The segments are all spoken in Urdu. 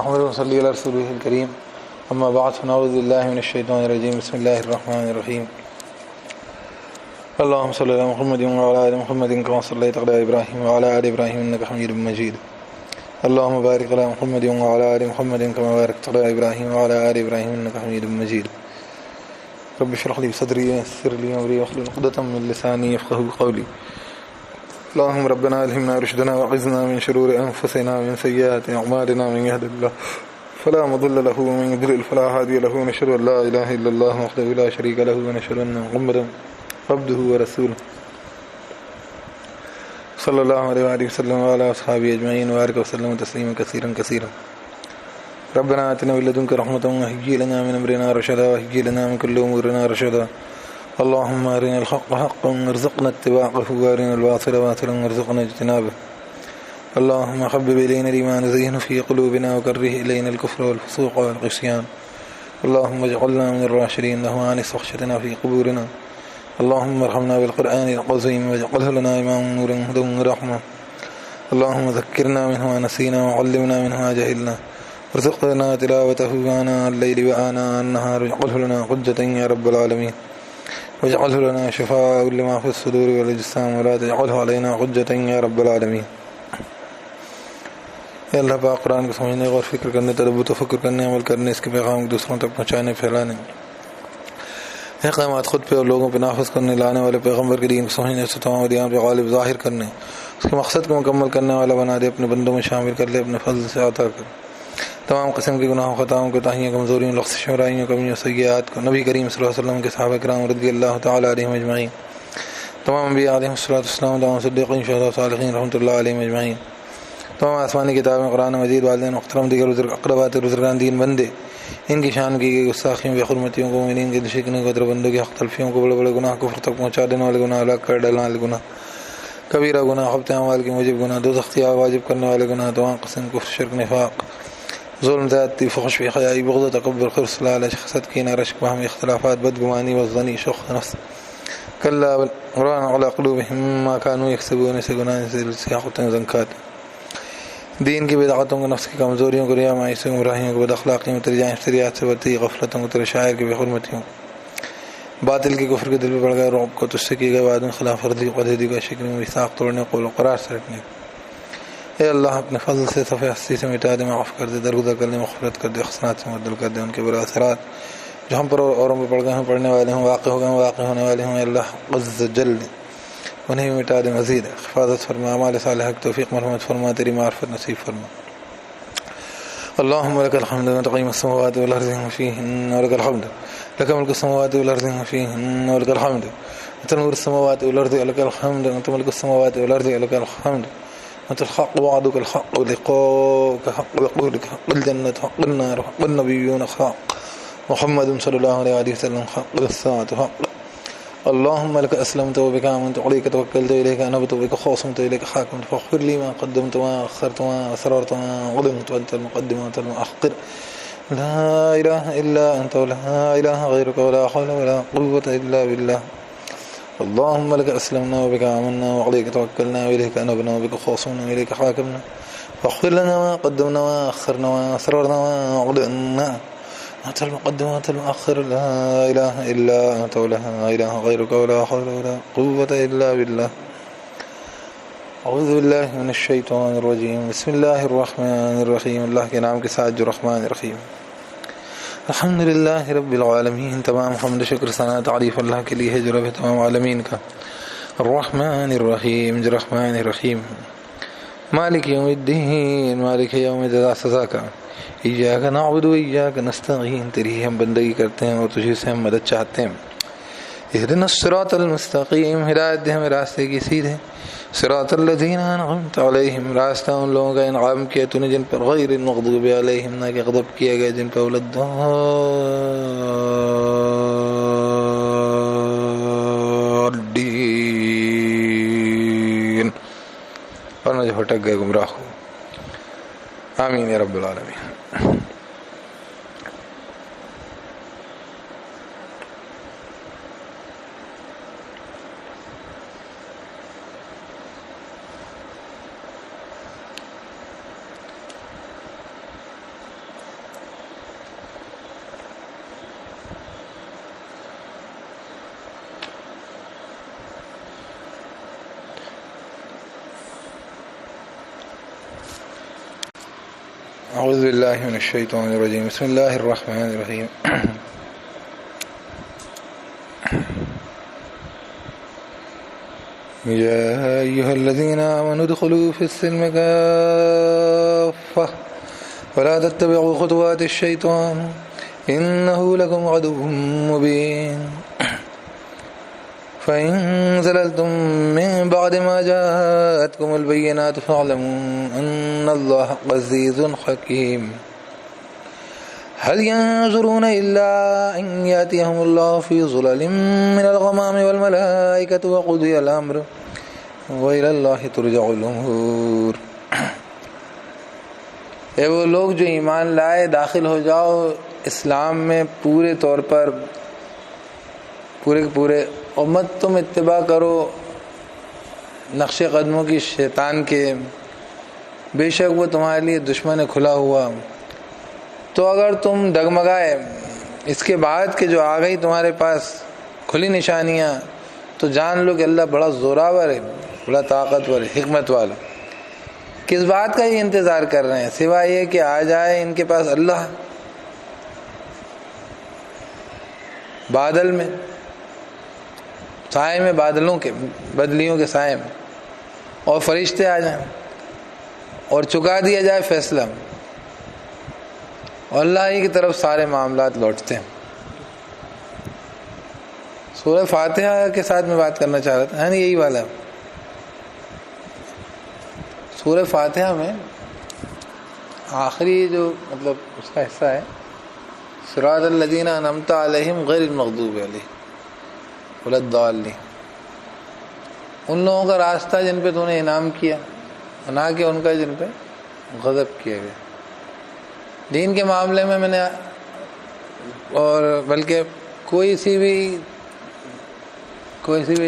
محمد صلی اللہ رسول الکریم اما بعد فنعوذ باللہ من الشیطان الرجیم بسم اللہ الرحمن الرحیم اللهم صل على محمد وعلى آل محمد كما صليت على إبراهيم وعلى آل إبراهيم إنك حميد مجيد اللهم بارك على محمد وعلى آل محمد كما باركت على إبراهيم وعلى آل إبراهيم إنك حميد مجيد رب اشرح لي صدري ويسر لي أمري واحلل عقدة من لساني يفقهوا قولي اللهم ربنا ألهمنا رشدنا وعزنا من شرور أنفسنا ومن سيئات أعمالنا من يهد الله فلا مضل له ومن يضلل فلا هادي له ونشهد أن لا إله إلا الله وحده لا شريك له ونشهد أن محمدا عبده ورسوله صلى الله عليه وآله وسلم وعلى أصحابه أجمعين وبارك وسلم تسليما كثيرا كثيرا ربنا آتنا من لدنك رحمة وهيئ لنا من أمرنا رشدا وهيئ لنا من كل أمورنا رشدا اللهم أرنا الحق حقا وارزقنا اتباعه وأرنا الباطل باطلا وارزقنا اجتنابه اللهم حبب إلينا الإيمان وزينه في قلوبنا وكره إلينا الكفر والفسوق والعصيان اللهم اجعلنا من الراشدين له وآنس وخشتنا في قبورنا اللهم ارحمنا بالقرآن العظيم واجعله لنا إماما ونورا وهدى ورحمة اللهم ذكرنا منه ما نسينا وعلمنا منه ما جهلنا وارزقنا تلاوته آناء الليل وآناء النهار واجعله لنا حجة يا رب العالمين واجعله لنا شفاء لما في الصدور والأجسام ولا تجعله علينا حجة يا رب العالمين اے اللہ پاک قرآن کو سمجھنے اور فکر کرنے تدبر و تفکر کرنے عمل کرنے اس کے پیغام کو دوسروں تک پہنچانے پھیلانے احکامات خود پہ اور لوگوں پہ نافذ کرنے لانے والے پیغمبر کے دین کو سمجھنے سے تمام ادیان پہ غالب ظاہر کرنے اس کے مقصد کو مکمل کرنے والا بنا دے اپنے بندوں میں شامل کر لے اپنے فضل سے عطا کر تمام قسم کے گناہوں خطاؤں کوتاہیوں کمزوریوں لغزشوں برائیوں کمیوں سیئات کو نبی کریم صلی اللہ علیہ وسلم کے صحابہ کرام رضی اللہ تعالی علیہم اجمعین تمام انبیاء علیہم السلام تمام صدیقین شہداء صالحین رحمۃ اللہ علیہم اجمعین تمام آسمانی کتابیں قرآن مجید والدین محترم دیگر اقربات بزرگان دین بندے ان کی شان کی گئی گستاخیوں بے حرمتیوں کو مومنین کے دشکنوں کو بندوں کی حق تلفیوں کو بڑے بڑے گناہ کفر تک پہنچا دینے والے گناہ ہلاک کر ڈالنے والے گناہ کبیرہ گناہ خبط اعمال کے موجب گناہ دوزخی آگ واجب کرنے والے گناہ تمام قسم کفر شرک نفاق ظلم زیادتی فحش بے حیائی بغض تکبر خرص لالچ حسد کینہ رشک باہمی اختلافات بدگمانی وظنی شخص نفس کلا قرآن علی قلوبہم ما کانوا یکسبون سے گناہ سے سیاحتیں زنکات دین کی بدعتوں کو نفس کی کمزوریوں کو ریا مائی سے گمراہیوں کو بد اخلاقیوں ترجائیں افتریات سے برتی غفلتوں کو تیرے شاعر کی بے حرمتیوں باطل کی کفر کے دل پہ پڑ گئے رعب کو تجھ سے کی گئے وعدوں خلاف ورزی قدیدی کو شکر میثاق توڑنے قول و قرار سے رکھنے اے اللہ اپنے فضل سے صفحہ ہستی سے مٹا دے معاف کر دے درگزر کر دے مغفرت کر دے حسنات سے مبدل کر دے ان کے برے اثرات جو ہم پر اوروں پہ پڑ گئے ہیں پڑھنے والے ہوں واقع ہو گئے ہیں واقع ہونے والے ہوں اللہ عز جل انہیں بھی مٹا دے مزید حفاظت فرما اعمال صالحہ کی توفیق مرحمت فرما تیری معرفت نصیب فرما اللهم لك الحمد وانت قيم السماوات والارض وما فيهن ولك الحمد لك ملك السماوات والارض وما فيهن ولك الحمد انت نور السماوات والارض ولك الحمد انت ملك السماوات والارض ولك الحمد انت الحق وعدك الحق ولقاؤك حق وقولك حق الجنة حق النار حق النبيون حق محمد صلى الله عليه وسلم حق الساعة حق اللهم لك أسلمت وبك آمنت وعليك توكلت إليك أنبت وبك خاصمت إليك حاكمت فاغفر لي ما قدمت وما أخرت وما أسررت وما أعلنت وأنت المقدم وأنت المؤخر لا إله إلا أنت ولا إله غيرك ولا حول ولا قوة إلا بالله اللهم لك أسلمنا وبك آمنا وعليك توكلنا وإليك أنبنا وبك خاصمنا وإليك حاكمنا فاغفر لنا ما قدمنا وما أخرنا وما أسررنا وما أعلنا أنت المقدم وأنت المؤخر لا إله إلا أنت ولا إله غيرك ولا حول ولا قوة إلا بالله أعوذ بالله من الشيطان الرجيم بسم الله الرحمن الرحيم اللہ کے نام کے ساتھ جو رحمان الرحیم الحمد للہ رب العالمین تمام حمد شکر ثنا تعریف اللہ کے لیے ہے جو رب تمام عالمین کا الرحمن الرحیم جو رحمان الرحیم مالک یوم الدین مالک یوم جزا سزا کا ایاک نعبد و ایاک نستعین تیری ہم بندگی کرتے ہیں اور تجھی سے ہم مدد چاہتے ہیں اہدنا الصراط المستقیم ہدایت دے ہمیں راستے کی سیدھے صراط الذین انعمت علیہم راستہ ان لوگوں کا انعام کیا تو نے جن پر غیر المغضوب علیہم نہ کہ غضب کیا گیا جن پر الضالین اور نہ جو ہٹک گئے گمراہ ہو آمین یا رب العالمین اعوذ باللہ من الشیطان الرجیم بسم اللہ الرحمن الرحیم یا ایہا الذین آمنوا ادخلوا فی السلم کافہ ولا تتبعوا خطوات الشیطان انہ لکم عدو مبین فَإِن زَلَلْتُم مِّن بَعْدِ مَا جَاءَتْكُمُ الْبَيِّنَاتُ فَاعْلَمُوا أَنَّ اللَّهَ عَزِيزٌ حَكِيمٌ هَلْ يَنظُرُونَ إِلَّا أَن يَأْتِيَهُمُ اللَّهُ فِي ظُلَلٍ مِّنَ الْغَمَامِ وَالْمَلَائِكَةُ وَقُضِيَ الْأَمْرُ وَإِلَى اللَّهِ تُرْجَعُ الْأُمُورُ۔ اے وہ لوگ جو ایمان لائے، داخل ہو جاؤ اسلام میں پورے طور پر، پورے اور مت تم اتباع کرو نقش قدموں کی شیطان کے، بے شک وہ تمہارے لیے دشمن کھلا ہوا۔ تو اگر تم ڈگمگائے اس کے بعد کہ جو آ گئی تمہارے پاس کھلی نشانیاں، تو جان لو کہ اللہ بڑا زوراور ہے، بڑا طاقتور ہے، حکمت والا۔ کس بات کا یہ انتظار کر رہے ہیں سوائے یہ کہ آ جائے ان کے پاس اللہ بادل میں، سائے میں، بادلوں کے، بدلیوں کے سائے میں، اور فرشتے آ جائیں اور چکا دیا جائے فیصلہ، اور اللہ ہی کی طرف سارے معاملات لوٹتے ہیں۔ سورہ فاتحہ کے ساتھ میں بات کرنا چاہ رہا تھا، یعنی یہی والا سورہ فاتحہ میں آخری جو مطلب اس کا حصہ ہے، صراط الذین انعمت علیہم غیر المغضوب علیہم ولا الضالین، ان لوگوں کا راستہ جن پہ تو نے انعام کیا، نہ کہ ان کا جن پہ غضب کیا گیا۔ دین کے معاملے میں نے اور بلکہ کوئی سی بھی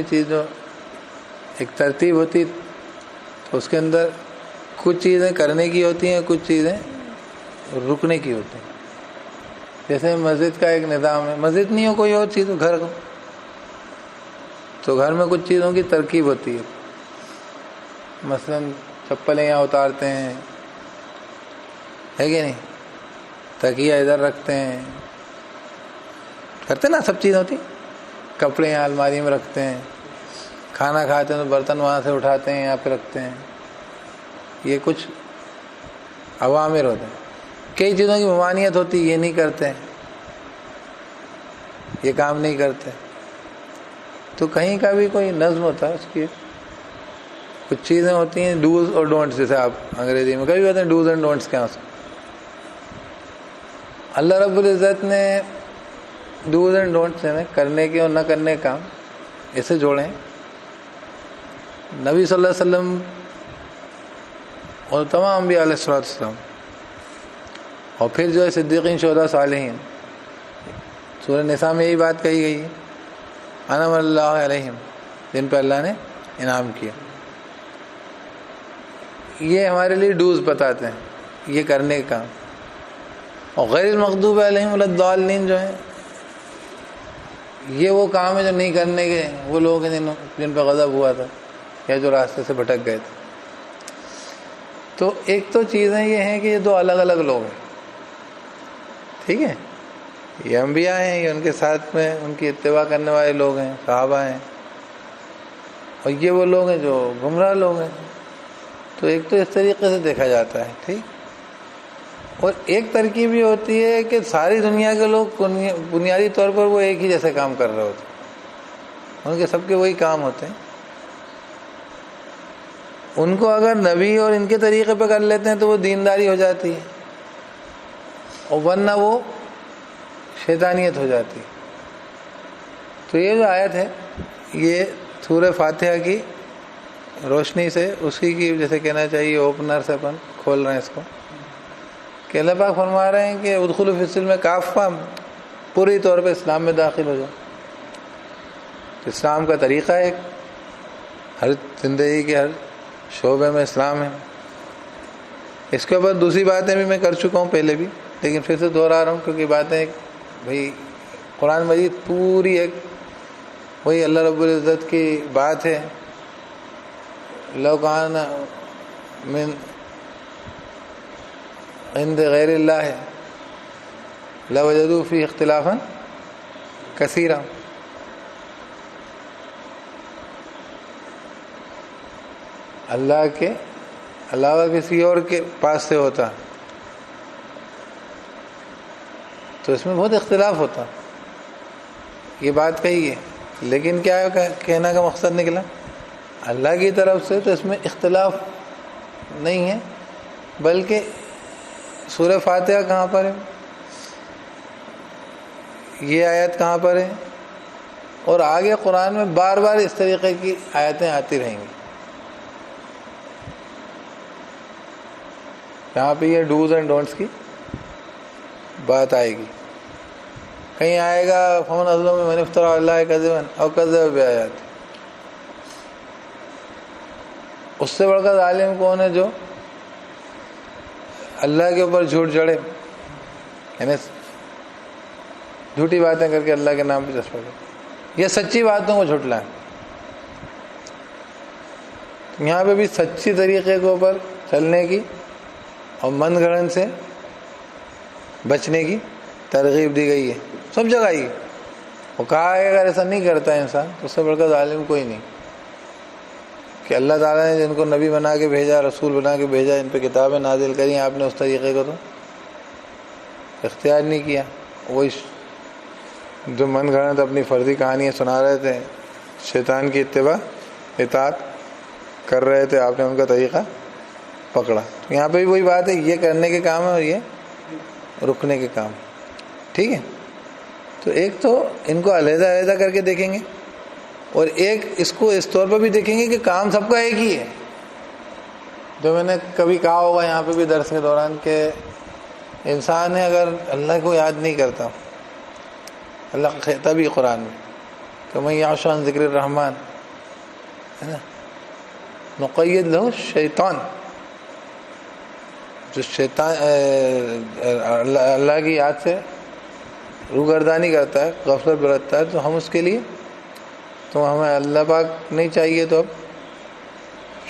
چیز جو ایک ترتیب ہوتی تو اس کے اندر کچھ چیزیں کرنے کی ہوتی ہیں، کچھ چیزیں رکنے کی ہوتی ہیں۔ جیسے مسجد کا ایک نظام ہے، مسجد نہیں ہو کوئی اور چیز ہو، گھر تو گھر میں کچھ چیزوں کی ترکیب ہوتی ہے، مثلا چپلیں یہاں اتارتے ہیں، ہے کہ نہیں، تکیہ ادھر رکھتے ہیں، کرتے نا، سب چیز ہوتی، کپڑے یہاں الماری میں رکھتے ہیں، کھانا کھاتے ہیں تو برتن وہاں سے اٹھاتے ہیں یہاں پہ رکھتے ہیں، یہ کچھ اوامر ہوتے ہیں۔ کئی چیزوں کی ممانعت ہوتی، یہ نہیں کرتے، یہ کام نہیں کرتے، تو کہیں کا بھی کوئی نظم ہوتا ہے، اس کی کچھ چیزیں ہوتی ہیں ڈوز اور ڈونٹس، جیسے آپ انگریزی میں کبھی کہتے ہیں ڈوز اینڈ ڈونٹس کیا سے۔ اللہ رب العزت نے ڈوز اینڈ ڈونٹس کرنے کے اور نہ کرنے کا کام ایسے جوڑے ہیں۔ نبی صلی اللہ علیہ وسلم اور تمام انبیاء علیہ السلام، اور پھر جو ہے صدیقین، شہداء، صالحین، سورہ نساء میں یہی بات کہی گئی ہے، انعم اللہ علیہم، جن پہ اللہ نے انعام کیا۔ یہ ہمارے لیے ڈوز بتاتے ہیں، یہ کرنے کا کام۔ اور غیر المغضوب علیہم ولا الضالین جو ہے، یہ وہ کام ہے جو نہیں کرنے کے، وہ لوگ ہیں جن پہ غضب ہوا تھا یا جو راستے سے بھٹک گئے تھے۔ تو ایک تو چیزیں یہ ہیں کہ یہ دو الگ الگ لوگ ہیں، ٹھیک ہے، یہ انبیاء ہیں، یہ ان کے ساتھ میں ان کی اتباع کرنے والے لوگ ہیں، صحابہ ہیں، اور یہ وہ لوگ ہیں جو گمراہ لوگ ہیں۔ تو ایک تو اس طریقے سے دیکھا جاتا ہے، ٹھیک۔ اور ایک ترکیب یہ ہوتی ہے کہ ساری دنیا کے لوگ بنیادی طور پر وہ ایک ہی جیسے کام کر رہے ہوتے ہیں، ان کے سب کے وہی کام ہوتے ہیں۔ ان کو اگر نبی اور ان کے طریقے پہ کر لیتے ہیں تو وہ دینداری ہو جاتی ہے، اور ورنہ وہ شیطانیت ہو جاتی۔ تو یہ جو آیت ہے یہ سورہ فاتحہ کی روشنی سے، اسی کی جیسے کہنا چاہیے اوپنر سے اپن کھول رہے ہیں اس کو، کہ اللہ پاک فرما رہے ہیں کہ ادخلوا فی السلم کافہ، پوری طور پہ اسلام میں داخل ہو جاؤ۔ اسلام کا طریقہ ہے، ہر زندگی کے ہر شعبے میں اسلام ہے۔ اس کے بعد دوسری باتیں بھی میں کر چکا ہوں پہلے بھی، لیکن پھر سے دوہرا رہا ہوں کیونکہ باتیں بھائی قرآن مجید پوری ایک وہی اللہ رب العزت کی بات ہے، لو کان من عند غیر اللہ لوجدوا فی اختلافا کثیرا. اللہ کے علاوہ کسی اور کے پاس سے ہوتا تو اس میں بہت اختلاف ہوتا. یہ بات کہی ہے، لیکن کیا ہے کہنا کا مقصد نکلا اللہ کی طرف سے، تو اس میں اختلاف نہیں ہے. بلکہ سورہ فاتحہ کہاں پر ہے، یہ آیت کہاں پر ہے، اور آگے قرآن میں بار بار اس طریقے کی آیتیں آتی رہیں گی. یہاں پہ یہ ڈوز اینڈ ڈونٹس کی بات آئے گی. کہیں آئے گا فمن اظلم ممن افترى علی اللہ کذبا او کذب بآیات. اس سے بڑھ کر ظالم کون ہے جو اللہ کے اوپر جھوٹ جڑے، یعنی جھوٹی باتیں کر کے اللہ کے نام پہ جذبہ کرے یا سچی باتوں کو جھٹلائیں. یہاں پہ بھی سچی طریقے کے اوپر چلنے کی اور من گھڑن سے بچنے کی ترغیب دی گئی ہے سب جگہ ہی. وہ کہا ہے اگر ایسا نہیں کرتا انسان تو اس سے بڑھ کر ظالم کوئی نہیں، کہ اللہ تعالیٰ نے جن کو نبی بنا کے بھیجا، رسول بنا کے بھیجا، ان پہ کتابیں نازل کری، آپ نے اس طریقے کو تو اختیار نہیں کیا. وہی جو من گھڑت اپنی فرضی کہانیاں سنا رہے تھے، شیطان کی اتباع اطاعت کر رہے تھے، آپ نے ان کا طریقہ پکڑا. یہاں پہ بھی وہی بات ہے، یہ کرنے کے کام ہے اور یہ رکنے کے کام. ٹھیک ہے، تو ایک تو ان کو علیحدہ علیحدہ کر کے دیکھیں گے، اور ایک اس کو اس طور پر بھی دیکھیں گے کہ کام سب کا ایک ہی ہے. جو میں نے کبھی کہا ہوگا یہاں پہ بھی درس کے دوران کہ انسان ہے اگر اللہ کو یاد نہیں کرتا، اللہ کہتا بھی قرآن میں کہ من یعش عن ذکر الرحمن ہے نا نقید لہ شیطان، جو شیطان اللہ کی یاد سے روگردانی کرتا ہے، غفلت برتتا ہے، تو ہم اس کے لیے، تو ہمیں اللہ پاک نہیں چاہیے تو اب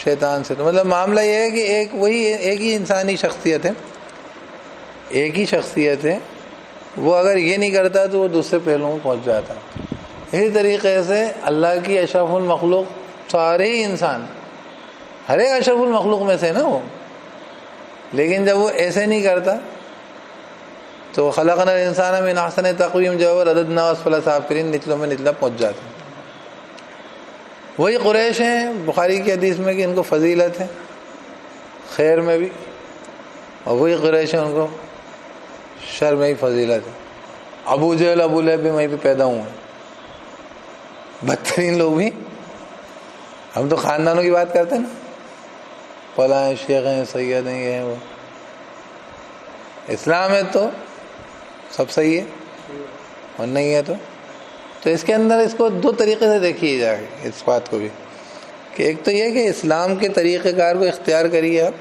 شیطان سے. تو مطلب معاملہ یہ ہے کہ ایک ہی انسانی شخصیت ہے، ایک ہی شخصیت ہے. وہ اگر یہ نہیں کرتا تو وہ دوسرے پہلوؤں میں پہنچ جاتا. اسی طریقے سے اللہ کی اشرف المخلوق سارے ہی انسان، ہر ایک اشرف المخلوق میں سے نا وہ، لیکن جب وہ ایسے نہیں کرتا تو خلقنا الانسان من احسن تقویم جو ہے رددناہ اسفل سافلین، نچلوں میں نچلا پہنچ جاتا. وہی قریش ہیں بخاری کی حدیث میں کہ ان کو فضیلت ہے خیر میں بھی، اور وہی قریش ہیں ان کو شر میں ہی فضیلت ہے. ابو جہل ابو لہب بھی وہیں پہ پیدا ہوئے ہیں، بدترین لوگ بھی. ہم تو خاندانوں کی بات کرتے ہیں نا، فلاں ہیں، شیخ ہیں، سید ہیں، یہ ہیں وہ. اسلام ہے تو سب صحیح ہے، اور نہیں ہے تو اس کے اندر اس کو دو طریقے سے دیکھیے جائے اس بات کو بھی، کہ ایک تو یہ کہ اسلام کے طریقہ کار کو اختیار کریے آپ.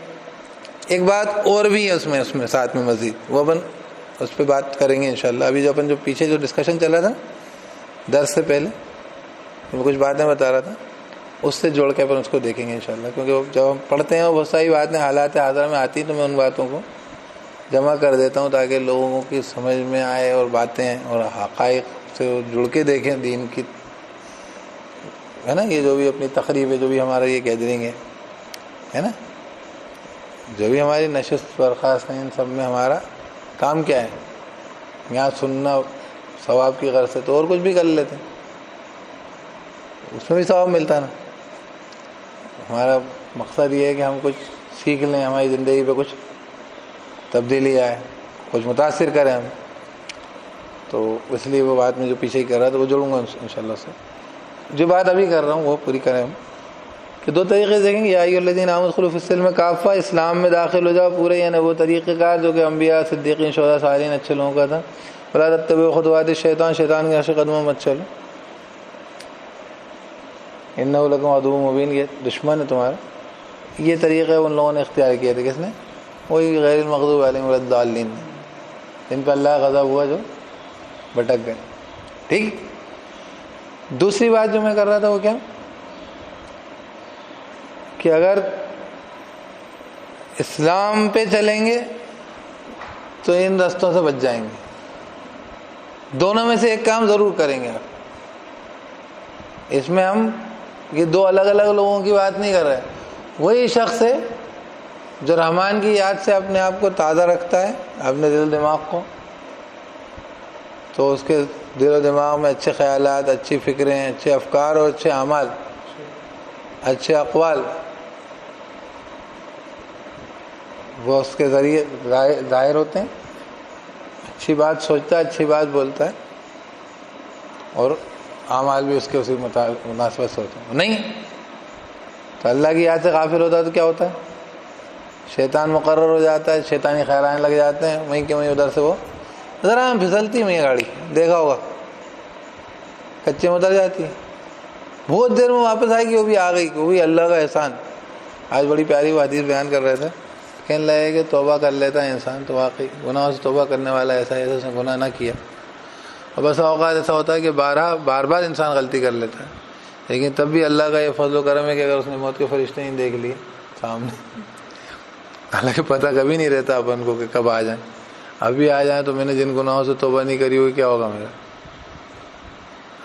ایک بات اور بھی ہے اس میں ساتھ میں مزید، وہ اپن اس پہ بات کریں گے انشاءاللہ. ابھی جو اپن جو پیچھے جو ڈسکشن چلا تھا درس سے پہلے، میں کچھ باتیں بتا رہا تھا، اس سے جوڑ کے اپن اس کو دیکھیں گے انشاءاللہ. کیونکہ جب ہم پڑھتے ہیں بہت ساری باتیں حالات حاضرہ میں آتی ہیں تو میں ان باتوں کو جمع کر دیتا ہوں تاکہ لوگوں کی سمجھ میں آئے اور باتیں اور حقائق سے جڑ کے دیکھیں دین کی، ہے نا. یہ جو بھی اپنی تقریب ہے، جو بھی ہمارا یہ گیدرنگ ہے نا، جو بھی ہماری نشست برخاست ہیں، ان سب میں ہمارا کام کیا ہے؟ یہاں سننا ثواب کی غرض سے، تو اور کچھ بھی کر لیتے اس میں بھی ثواب ملتا نا. ہمارا مقصد یہ ہے کہ ہم کچھ سیکھ لیں، ہماری زندگی پہ کچھ تبدیلی آئے، کچھ متاثر کریں ہم. تو اس لیے وہ بات میں جو پیچھے ہی کر رہا تھا وہ جوڑوں گا انشاءاللہ سے. جو بات ابھی کر رہا ہوں وہ پوری کریں ہم، کہ دو طریقے دیکھیں گے. یا ایھا الذین آمنوا ادخلوا فی السلم کافہ، اسلام میں داخل ہو جاؤ پورے، یعنی وہ طریقہ کار جو کہ انبیاء، صدیقین، شہداء، صالحین اچھے لوگوں کا تھا. ولا تتبعوا خطوات الشیطان، شیطان کے نقش قدموں مت چلو. انہ لکم عدو مبین، یہ دشمن ہے تمہارا. یہ طریقہ ان لوگوں نے اختیار کیا تھا. کس نے؟ وہی غیر المغضوب علیہم ولا الضالین، جن پہ اللہ کا غضب ہوا جو بھٹک گئے. ٹھیک. دوسری بات جو میں کر رہا تھا وہ کیا، کہ اگر اسلام پہ چلیں گے تو ان رستوں سے بچ جائیں گے. دونوں میں سے ایک کام ضرور کریں گے آپ. اس میں ہم یہ دو الگ الگ لوگوں کی بات نہیں کر رہے. وہی شخص ہے جو رحمان کی یاد سے اپنے آپ کو تازہ رکھتا ہے، اپنے دل و دماغ کو، تو اس کے دل و دماغ میں اچھے خیالات، اچھی فکریں، اچھے افکار اور اچھے اعمال، اچھے اقوال وہ اس کے ذریعے ظاہر ہوتے ہیں. اچھی بات سوچتا ہے، اچھی بات بولتا ہے، اور اعمال بھی اس کے اسی مناسبت سے ہوتے ہیں. نہیں تو اللہ کی یاد سے غافل ہوتا ہے تو کیا ہوتا ہے؟ شیطان مقرر ہو جاتا ہے، شیطانی خیال آنے لگ جاتے ہیں، وہیں کہ وہیں ادھر سے وہ ذرا ہم پھسلتی میں گاڑی دیکھا ہوگا، کچے میں اتر جاتی ہے، بہت دیر میں واپس آئے گی، وہ بھی آ گئی، وہ بھی اللہ کا احسان. آج بڑی پیاری وہ حدیث بیان کر رہے تھے، کہنے لگے کہ توبہ کر لیتا ہے انسان تو واقعی گناہوں سے توبہ کرنے والا ایسا ہے اس نے گناہ نہ کیا. اور بس اوقات ایسا ہوتا ہے کہ بار بار انسان غلطی کر لیتا ہے، لیکن تب بھی اللہ کا یہ فضل و کرم ہے کہ اگر اس نے موت کے فرشتے نہیں دیکھ لیے سامنے، حالانکہ پتہ کبھی نہیں رہتا اپن کو کہ کب آ جائیں. ابھی آ جائیں تو میں نے جن گناہوں سے توبہ نہیں کری ہوئی کیا ہوگا میرا.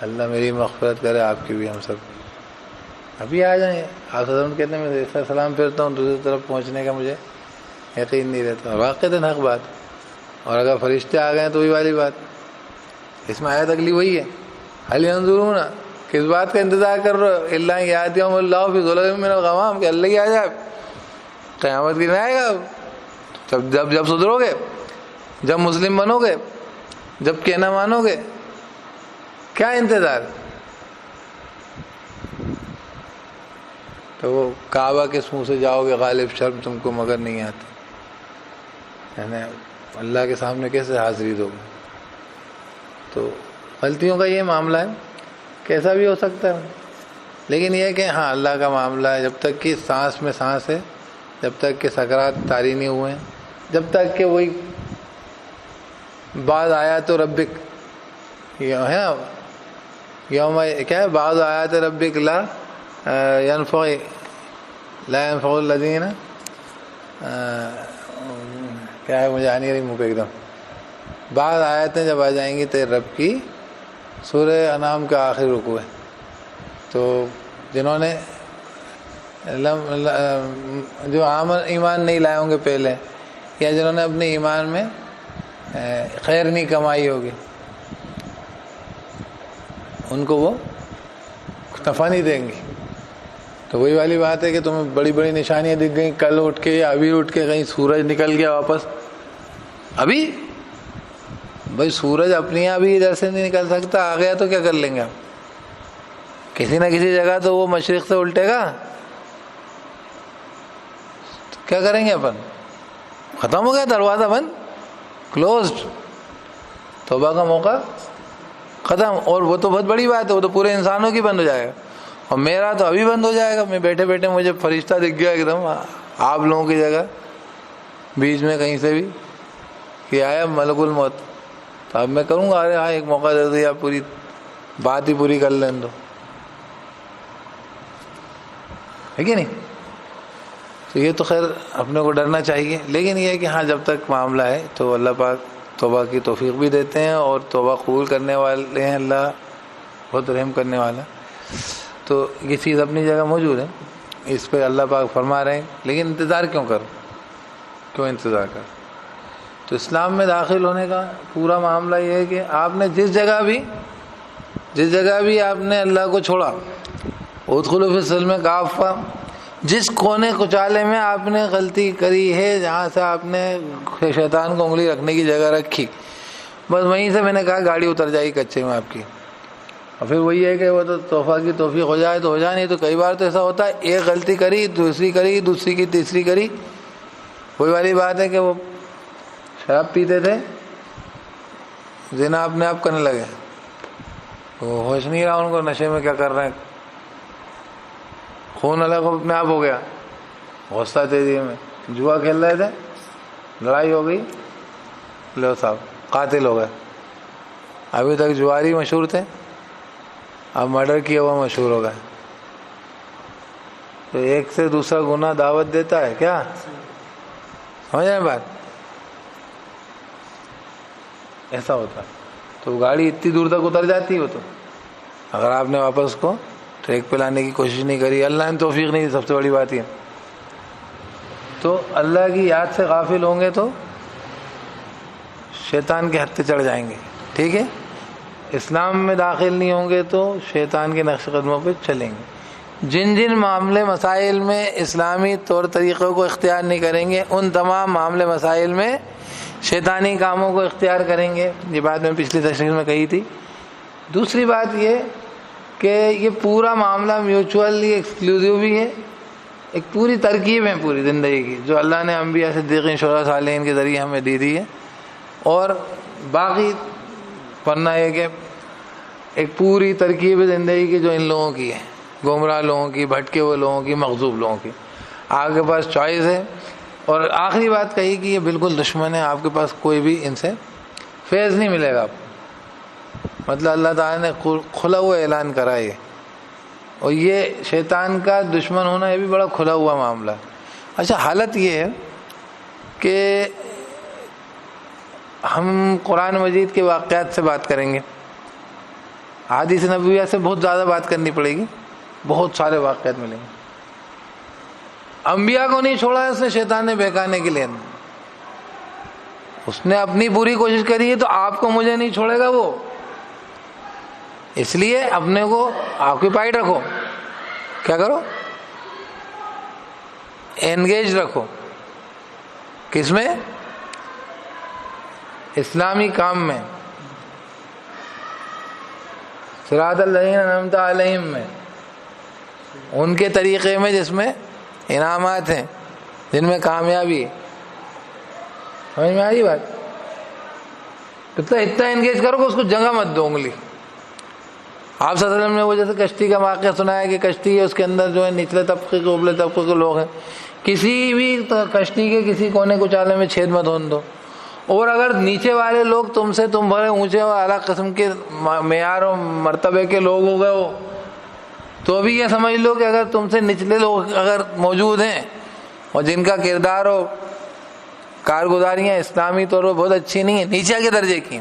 اللہ میری مغفرت کرے، آپ کی بھی، ہم سب. ابھی آ جائیں. آپ حضرت کہتے ہیں میں ایسا سلام پھیرتا ہوں دوسری طرف پہنچنے کا مجھے یقین نہیں رہتا. واقعتاً حق بات. اور اگر فرشتے آ گئے تو وہی والی بات. اس میں آیت اگلی وہی ہے، هل ينظرون، کس بات کا انتظار کر رہے ہو، الا یاتیہم اللہ فی ظلل من الغمام، کہ اللہ ہی آ جائے قیامت کی دن آئے گا. جب سدھرو گے، جب مسلم بنو گے، جب کہنا مانو گے، کیا انتظار. تو وہ کعبہ کے منہ سے جاؤ گے غالب شرم تم کو مگر نہیں آتی، یعنی اللہ کے سامنے کیسے حاضری دو گے. تو غلطیوں کا یہ معاملہ ہے، کیسا بھی ہو سکتا ہے. لیکن یہ کہ ہاں اللہ کا معاملہ ہے، جب تک کہ سانس میں سانس ہے، جب تک کہ سکرات طاری نہیں ہوئے ہیں، جب تک کہ وہی بعض آیات ربک ہے یوم کیا ہے، بعض آیات ربک لا ينفع الذین کیا ہے، مجھے آ نہیں رہی منہ پہ ایک دم. بعض آیتیں جب آ جائیں گی تیرے رب کی، سورہ انعام کا آخری رکوع ہے، تو جنہوں نے جو عام ایمان نہیں لائے ہوں گے پہلے، یا جنہوں نے اپنے ایمان میں خیر نہیں کمائی ہوگی، ان کو وہ نفع نہیں دیں گی. تو وہی والی بات ہے کہ تمہیں بڑی بڑی نشانیاں دکھ گئیں کل اٹھ کے یا ابھی اٹھ کے، کہیں سورج نکل گیا واپس. ابھی بھائی سورج اپنی ابھی ادھر سے نہیں نکل سکتا، آ گیا تو کیا کر لیں گے آپ. کسی نہ کسی جگہ تو وہ مشرق سے الٹے گا، تو کیا کریں گے اپن. ختم ہو گیا، دروازہ بند، کلوزڈ، توبہ کا موقع ختم. اور وہ تو بہت بڑی بات ہے، وہ تو پورے انسانوں کی بند ہو جائے گا، اور میرا تو ابھی بند ہو جائے گا. میں بیٹھے بیٹھے مجھے فرشتہ دکھ گیا ایک دم آپ لوگوں کی جگہ بیچ میں کہیں سے بھی کہ آیا ملک الموت. تو اب میں کروں گا ارے ہاں ایک موقع دے دیا، پوری بات ہی پوری کر لیں دو، ہے کہ نہیں. تو یہ تو خیر اپنے کو ڈرنا چاہیے. لیکن یہ ہے کہ ہاں جب تک معاملہ ہے تو اللہ پاک توبہ کی توفیق بھی دیتے ہیں، اور توبہ قبول کرنے والے ہیں، اللہ بہت رحم کرنے والا. تو یہ چیز اپنی جگہ موجود ہے، اس پہ اللہ پاک فرما رہے ہیں. لیکن انتظار کیوں کرو، کیوں انتظار کرو. تو اسلام میں داخل ہونے کا پورا معاملہ یہ ہے کہ آپ نے جس جگہ بھی آپ نے اللہ کو چھوڑا، ادخلوا فی السلم کافہ، جس کونے کچالے میں آپ نے غلطی کری ہے، جہاں سے آپ نے شیطان کو انگلی رکھنے کی جگہ رکھی، بس وہیں سے میں نے کہا گاڑی اتر جائے گی کچے میں آپ کی. اور پھر وہی ہے کہ وہ تو توفہ کی توفیق ہو جائے تو ہو جائے، نہیں تو کئی بار تو ایسا ہوتا ہے ایک غلطی کری، دوسری کی تیسری کری. وہی والی بات ہے کہ وہ شراب پیتے تھے، زنا اپنے آپ کرنے لگے، وہ ہوش نہیں رہا ان کو، نشے میں کیا کر رہے ہیں، خون الگ اپنے آپ ہو گیا، غصہ تیزی میں. جوا کھیل رہے تھے، لڑائی ہو گئی، لو صاحب قاتل ہو گئے. ابھی تک جواری مشہور تھے، اب مرڈر کیا ہوا مشہور ہو گئے. تو ایک سے دوسرا گناہ دعوت دیتا ہے، کیا سمجھ رہے ہیں بات. ایسا ہوتا. تو گاڑی اتنی دور تک اتر جاتی ہو تو اگر آپ نے واپس کو ٹریک پہ لانے کی کوشش نہیں کری, اللہ نے توفیق نہیں دی, سب سے بڑی بات یہ. تو اللہ کی یاد سے غافل ہوں گے تو شیطان کے ہتھے چڑھ جائیں گے. ٹھیک ہے, اسلام میں داخل نہیں ہوں گے تو شیطان کے نقش قدموں پہ چلیں گے. جن جن معاملے مسائل میں اسلامی طور طریقوں کو اختیار نہیں کریں گے, ان تمام معاملے مسائل میں شیطانی کاموں کو اختیار کریں گے. یہ بات میں پچھلی تشریح میں کہی تھی. دوسری بات یہ کہ یہ پورا معاملہ میوچولی ایکسکلوزیو بھی ہے, ایک پوری ترکیب ہے پوری زندگی کی جو اللہ نے انبیاء صدیقین شہداء صالحین کے ذریعے ہمیں دے دی ہے. اور باقی ورنہ یہ کہ ایک پوری ترکیب زندگی کی جو ان لوگوں کی ہے, گمراہ لوگوں کی, بھٹکے ہوئے لوگوں کی, مغضوب لوگوں کی. آپ کے پاس چوائس ہے. اور آخری بات کہی کہ یہ بالکل دشمن ہے, آپ کے پاس کوئی بھی ان سے فیض نہیں ملے گا آپ کو. مطلب اللہ تعالیٰ نے کھلا ہوا اعلان کرا ہے. اور یہ شیطان کا دشمن ہونا یہ بھی بڑا کھلا ہوا معاملہ. اچھا, حالت یہ ہے کہ ہم قرآن مجید کے واقعات سے بات کریں گے, احادیث نبویہ سے بہت زیادہ بات کرنی پڑے گی, بہت سارے واقعات ملیں گے. انبیاء کو نہیں چھوڑا ہے اس نے شیطان نے بہکانے کے لیے, اس نے اپنی پوری کوشش کری ہے. تو آپ کو مجھے نہیں چھوڑے گا وہ, اس لیے اپنے کو آکوپائڈ رکھو. کیا کرو؟ انگیج رکھو. کس میں؟ اسلامی کام میں, صراط الذین انعمت علیہم میں, ان کے طریقے میں جس میں انعامات ہیں, جن میں کامیابی ہے. سمجھ میں آئی بات؟ اتنا انگیج کرو کہ اس کو جگہ مت دو انگلی. آپ صلی اللہ علیہ وسلم نے وہ جیسے کشتی کا واقعہ سنایا کہ کشتی ہے, اس کے اندر جو ہے نچلے طبقے کے اوپرے طبقے کے لوگ ہیں, کسی بھی کشتی کے کسی کونے کچالے میں چھید مت ہونے دو. اور اگر نیچے والے لوگ تم بڑے اونچے اور اعلیٰ قسم کے معیار اور مرتبے کے لوگ ہو گئے ہو, تو بھی یہ سمجھ لو کہ اگر تم سے نچلے لوگ اگر موجود ہیں اور جن کا کردار و کارگزاریاں اسلامی طور پر بہت اچھی نہیں ہیں, نیچے کے درجے کی,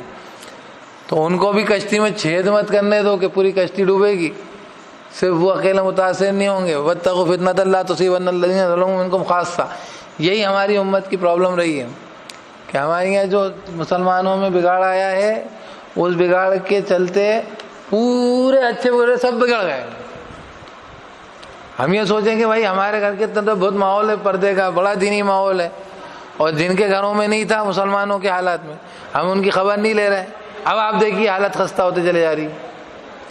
تو ان کو بھی کشتی میں چھید مت کرنے دو کہ پوری کشتی ڈوبے گی. صرف وہ اکیلے متاثر نہیں ہوں گے. واتقوا فتنۃ لا تصیبن الذین ظلموا منکم خاصہ. یہی ہماری امت کی پرابلم رہی ہے کہ ہمارے یہاں جو مسلمانوں میں بگاڑ آیا ہے, اس بگاڑ کے چلتے پورے اچھے برے سب بگڑ گئے. ہم یہ سوچیں کہ بھائی ہمارے گھر کے اندر بہت ماحول ہے پردے کا, بڑا دینی ماحول ہے, اور جن کے گھروں میں نہیں تھا مسلمانوں کے حالات میں ہم ان کی خبر نہیں لے رہے. اب آپ دیکھیے حالت خستہ ہوتے چلے جا رہی.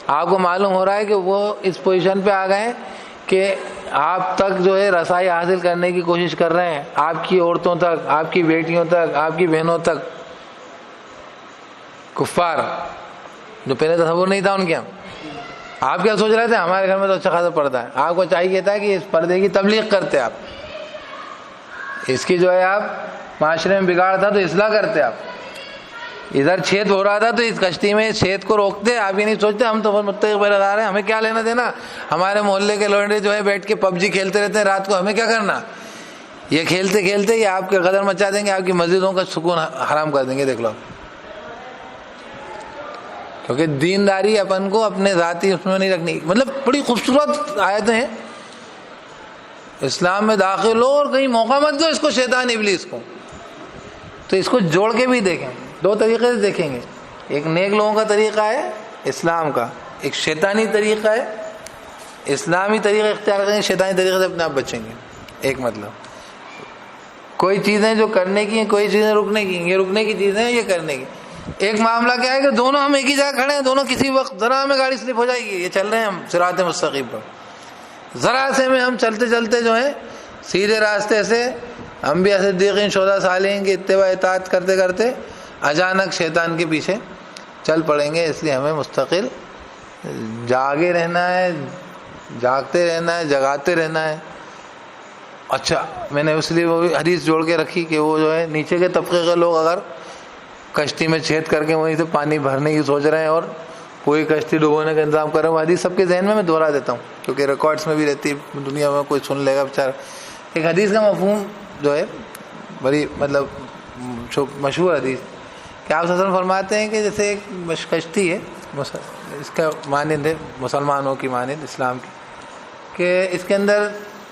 آپ کو معلوم ہو رہا ہے کہ وہ اس پوزیشن پہ آ گئے کہ آپ تک جو ہے رسائی حاصل کرنے کی کوشش کر رہے ہیں, آپ کی عورتوں تک, آپ کی بیٹیوں تک, آپ کی بہنوں تک. کفار جو پہلے تصور نہیں تھا ان کے یہاں, آپ کیا سوچ رہے تھے؟ ہمارے گھر میں تو اچھا خاصا پردہ ہے. آپ کو چاہیے تھا کہ اس پردے کی تبلیغ کرتے, آپ اس کی جو ہے آپ معاشرے میں بگاڑ تھا تو اصلاح کرتے, آپ ادھر چھید ہو رہا تھا تو اس کشتی میں چھید کو روکتے. آپ یہ نہیں سوچتے ہم تو متقی پہ لگا رہے ہیں, ہمیں کیا لینا دینا, ہمارے محلے کے لوڈے جو ہے بیٹھ کے پب جی کھیلتے رہتے ہیں رات کو, ہمیں کیا کرنا. یہ کھیلتے کھیلتے یہ آپ کے غدر مچا دیں گے, آپ کی مسجدوں کا سکون حرام کر دیں گے. دیکھ لو, کیونکہ دینداری اپن کو اپنے ذاتی اس میں نہیں رکھنی. مطلب بڑی خوبصورت آیتیں ہیں. اسلام میں داخل ہو اور کہیں موقع مت دو اس کو شیطان ابلیس کو. تو اس کو جوڑ کے بھی دیکھیں, دو طریقے سے دیکھیں گے. ایک نیک لوگوں کا طریقہ ہے اسلام کا, ایک شیطانی طریقہ ہے. اسلامی طریقہ اختیار کریں گے, شیطانی طریقے سے اپنے آپ بچیں گے. ایک مطلب کوئی چیزیں جو کرنے کی ہیں, کوئی چیزیں رکنے کی, یہ رکنے کی چیزیں ہیں, یہ کرنے کی. ایک معاملہ کیا ہے کہ دونوں ہم ایک ہی جگہ کھڑے ہیں, دونوں کسی وقت ذرا ہمیں گاڑی سلپ ہو جائے گی, یہ چل رہے ہیں ہم صراط مستقیم پر, ذرا سے میں ہم چلتے چلتے جو ہے سیدھے راستے سے انبیاء صدیقین شہداء صالحین کی اتباع اطاعت کرتے کرتے اچانک شیطان کے پیچھے چل پڑیں گے. اس لیے ہمیں مستقل جاگے رہنا ہے, جاگتے رہنا ہے, جگاتے رہنا ہے. اچھا, میں نے اس لیے وہ حدیث جوڑ کے رکھی کہ وہ جو ہے نیچے کے طبقے کے لوگ اگر کشتی میں چھید کر کے وہیں سے پانی بھرنے کی سوچ رہے ہیں اور کوئی کشتی ڈبونے کا انتظام کر رہے ہیں, وہ حدیث سب کے ذہن میں دوہرا دیتا ہوں کیونکہ ریکارڈس میں بھی رہتی ہے, دنیا میں کوئی سن لے گا بیچارہ. ایک حدیث کا مفہوم جو ہے بڑی مطلب مشہور حدیث, کہ آپ صلی اللہ علیہ وسلم فرماتے ہیں کہ جیسے ایک کشتی ہے، اس کا مانند ہے مسلمانوں کی مانند اسلام کی، کہ اس کے اندر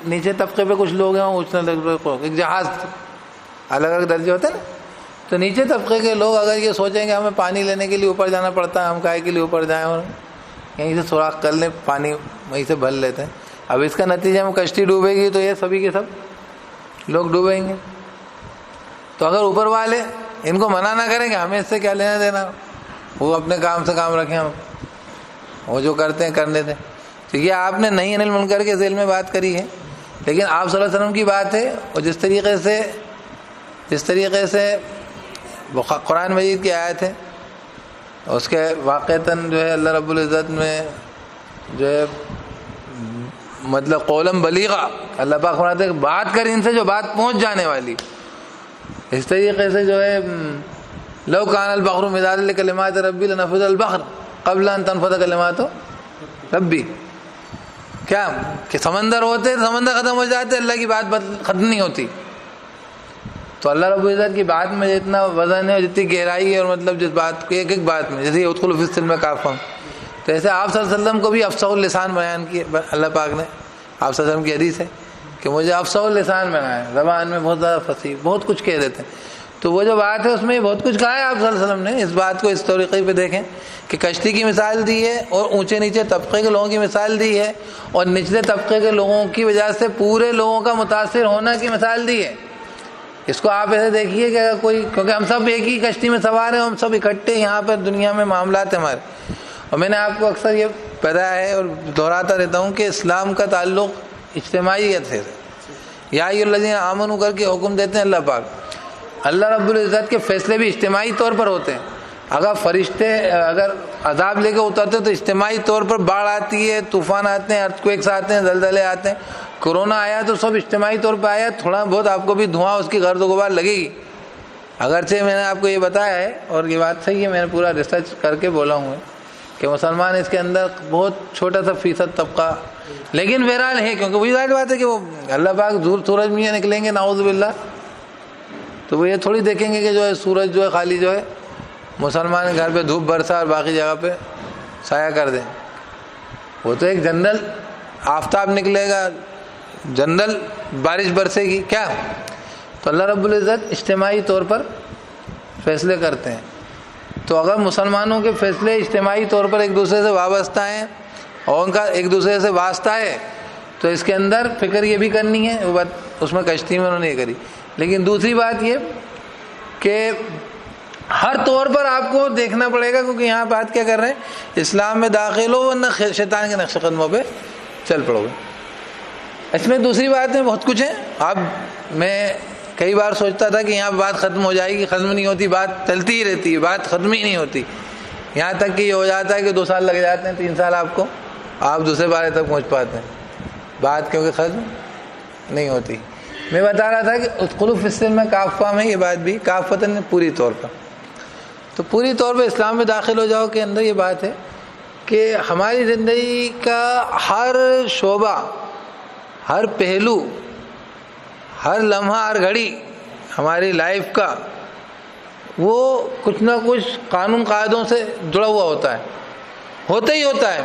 نیچے طبقے پہ کچھ لوگ ہیں، اونچے طبقے پہ ایک جہاز، الگ الگ درجے ہوتے ہیں نا، تو نیچے طبقے کے لوگ اگر یہ سوچیں کہ ہمیں پانی لینے کے لیے اوپر جانا پڑتا ہے، ہم کائے کے لیے اوپر جائیں اور یہیں سے سوراخ کر لیں، پانی وہیں سے بھر لیتے ہیں، اب اس کا نتیجہ میں کشتی ڈوبے گی تو یہ سبھی کے سب لوگ ڈوبیں گے۔ تو اگر اوپر والے ان کو منع نہ کریں کہ ہمیں اس سے کیا لینا دینا، وہ اپنے کام سے کام رکھیں، ہم وہ جو کرتے ہیں کرنے دیں۔ تو یہ آپ نے نہیں انل منکر کے ذیل میں بات کری ہے، لیکن آپ صلی اللہ علیہ وسلم کی بات ہے، اور جس طریقے سے قرآن مجید کی آیت ہے اس کے واقعتاً جو ہے اللہ رب العزت میں جو ہے مطلب قولم بلیغا، اللہ پاک فرماتے ہیں کہ بات کر ان سے جو بات پہنچ جانے والی، اس طریقے سے جو ہے لو کان البحر مدادا لکلمات ربی لنفذ البحر قبل ان تنفذ کلمات ربی، کیا کہ سمندر ہوتے سمندر ختم ہو جاتے، اللہ کی بات ختم نہیں ہوتی۔ تو اللہ رب العزت کی بات میں جتنا وزن ہے اور جتنی گہرائی ہے، اور مطلب جس بات کو ایک ایک بات میں، جیسے ادخلوا فی السلم کافہ، تو ایسے آپ صلی اللہ علیہ وسلم کو بھی افصح اللسان بیان کیے اللہ پاک نے۔ آپ صلی اللہ علیہ وسلم کی حدیث ہے کہ مجھے افصح اللسان بنایا، زبان میں بہت زیادہ فصیح، بہت کچھ کہہ دیتے ہیں۔ تو وہ جو بات ہے اس میں بہت کچھ کہا ہے آپ صلی اللہ علیہ وسلم نے۔ اس بات کو اس طریقے پہ دیکھیں کہ کشتی کی مثال دی ہے، اور اونچے نیچے طبقے کے لوگوں کی مثال دی ہے، اور نچلے طبقے کے لوگوں کی وجہ سے پورے لوگوں کا متاثر ہونا کی مثال دی ہے۔ اس کو آپ ایسے دیکھیے کہ اگر کوئی، کیونکہ ہم سب ایک ہی کشتی میں سوار ہیں، ہم سب اکٹھے یہاں پر دنیا میں معاملات ہیں ہمارے، اور میں نے آپ کو اکثر یہ بتایا ہے اور دہراتا رہتا ہوں کہ اسلام کا تعلق اجتماعیت سے، یا ایھا الذین آمنوا کر کے حکم دیتے ہیں اللہ پاک۔ اللہ رب العزت کے فیصلے بھی اجتماعی طور پر ہوتے ہیں۔ اگر فرشتے اگر عذاب لے کے اترتے تو اجتماعی طور پر باڑھ آتی ہے، طوفان آتے ہیں، ارتھکویکس آتے ہیں، زلزلے آتے ہیں، کورونا آیا تو سب اجتماعی طور پر آیا، تھوڑا بہت آپ کو بھی دھواں اس کی گرد و غبار لگے گی۔ اگرچہ میں نے آپ کو یہ بتایا ہے، اور یہ بات صحیح ہے، میں نے پورا ریسرچ کر کے بولا ہوں کہ مسلمان اس کے اندر بہت چھوٹا سا فیصد طبقہ، لیکن بہرحال ہے، کیونکہ وہی ظاہر بات ہے کہ وہ اللہ پاک سورج میں نکلیں گے نعوذ باللہ، تو وہ یہ تھوڑی دیکھیں گے کہ جو ہے سورج جو ہے خالی جو ہے مسلمان گھر پہ دھوپ برسا اور باقی جگہ پہ سایہ کر دیں۔ وہ تو ایک جنرل آفتاب نکلے گا، جنرل بارش برسے گی، کیا؟ تو اللہ رب العزت اجتماعی طور پر فیصلے کرتے ہیں۔ تو اگر مسلمانوں کے فیصلے اجتماعی طور پر ایک دوسرے سے وابستہ ہیں اور ان کا ایک دوسرے سے واسطہ ہے، تو اس کے اندر فکر یہ بھی کرنی ہے، وہ بات اس میں کشتی میں انہوں نے یہ کری۔ لیکن دوسری بات یہ کہ ہر طور پر آپ کو دیکھنا پڑے گا، کیونکہ یہاں بات کیا کر رہے ہیں، اسلام میں داخل ہو ورنہ شیطان کے نقش قدموں پہ چل پڑو گے۔ اس میں دوسری بات میں بہت کچھ ہے۔ اب میں کئی بار سوچتا تھا کہ یہاں بات ختم ہو جائے گی، ختم نہیں ہوتی، بات چلتی ہی رہتی ہے، بات ختم ہی نہیں ہوتی، یہاں تک کہ یہ ہو جاتا ہے کہ 2 سال لگ جاتے ہیں، 3 سال آپ دوسرے بارے تک پہنچ پاتے ہیں، بات کیونکہ ختم نہیں ہوتی۔ میں بتا رہا تھا کہ ادخلوا فی السلم کافہ میں یہ بات بھی کافتاً پوری طور پر، تو پوری طور پہ اسلام میں داخل ہو جاؤ کے اندر یہ بات ہے کہ ہماری زندگی کا ہر شعبہ، ہر پہلو، ہر لمحہ، ہر گھڑی ہماری لائف کا وہ کچھ نہ کچھ قانون قاعدوں سے جڑا ہوا ہوتا ہے، ہوتا ہی ہوتا ہے،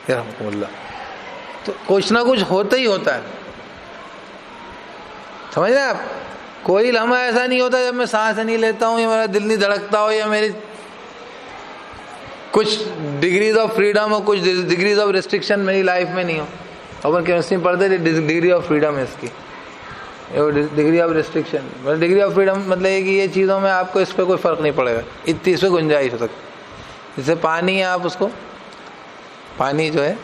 رحمۃ اللہ، تو کچھ نہ کچھ ہوتا ہی ہوتا ہے، سمجھ رہے ہیں آپ؟ کوئی لمحہ ایسا نہیں ہوتا جب میں سانس نہیں لیتا ہوں یا میرا دل نہیں دھڑکتا ہو یا میری کچھ ڈگریز آف فریڈم ہو، کچھ ڈگریز آف ریسٹرکشن میری لائف میں نہیں ہو۔ اپن کیمسٹری میں پڑھتے تھے ڈگری آف فریڈم ہے اس کی، degree of restriction, degree of freedom مطلب یہ کہ یہ چیزوں میں آپ کو اس پہ کوئی فرق نہیں پڑے گا، اتنی اس پہ گنجائش ہو سکتی۔ جیسے پانی ہے، آپ اس کو پانی جو ہے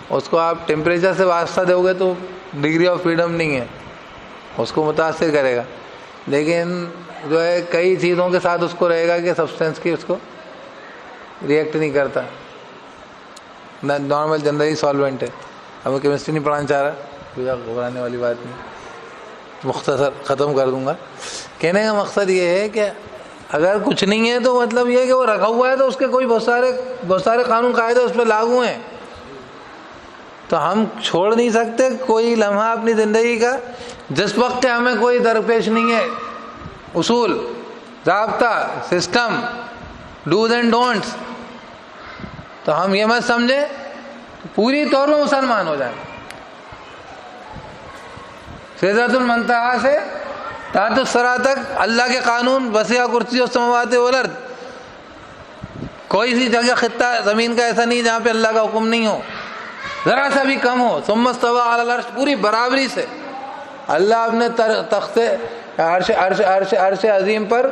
اس کو آپ ٹیمپریچر سے واسطہ دو گے تو ڈگری آف فریڈم نہیں ہے، اس کو متاثر کرے گا، لیکن جو ہے کئی چیزوں کے ساتھ اس کو رہے گا کہ سبسٹینس کی اس کو ریئیکٹ نہیں کرتا، نارمل جنرلی سالوینٹ ہے۔ اب میں کیمسٹری نہیں پڑھانا چاہ رہا، کوئی گھبرانے والی بات نہیں، مختصر ختم کر دوں گا۔ کہنے کا مقصد یہ ہے کہ اگر کچھ نہیں ہے تو مطلب یہ ہے کہ وہ رکھا ہوا ہے تو اس کے کوئی بہت سارے قانون قاعدے اس پہ لاگو ہیں، تو ہم چھوڑ نہیں سکتے کوئی لمحہ اپنی زندگی کا جس وقت ہمیں کوئی درپیش نہیں ہے اصول، ضابطہ سسٹم ڈوز اینڈ ڈونٹس، تو ہم یہ مت سمجھیں پوری طور پر مسلمان ہو جائیں. سدرۃ المنتہا سے تحت الثری تک اللہ کے قانون، وسع کرسی السماوات والارض. کوئی سی جگہ خطہ زمین کا ایسا نہیں جہاں پہ اللہ کا حکم نہیں ہو، ذرا سا بھی کم ہو. ثم استوى علی العرش، پوری برابری سے اللہ اپنے تخت عرش عظیم پر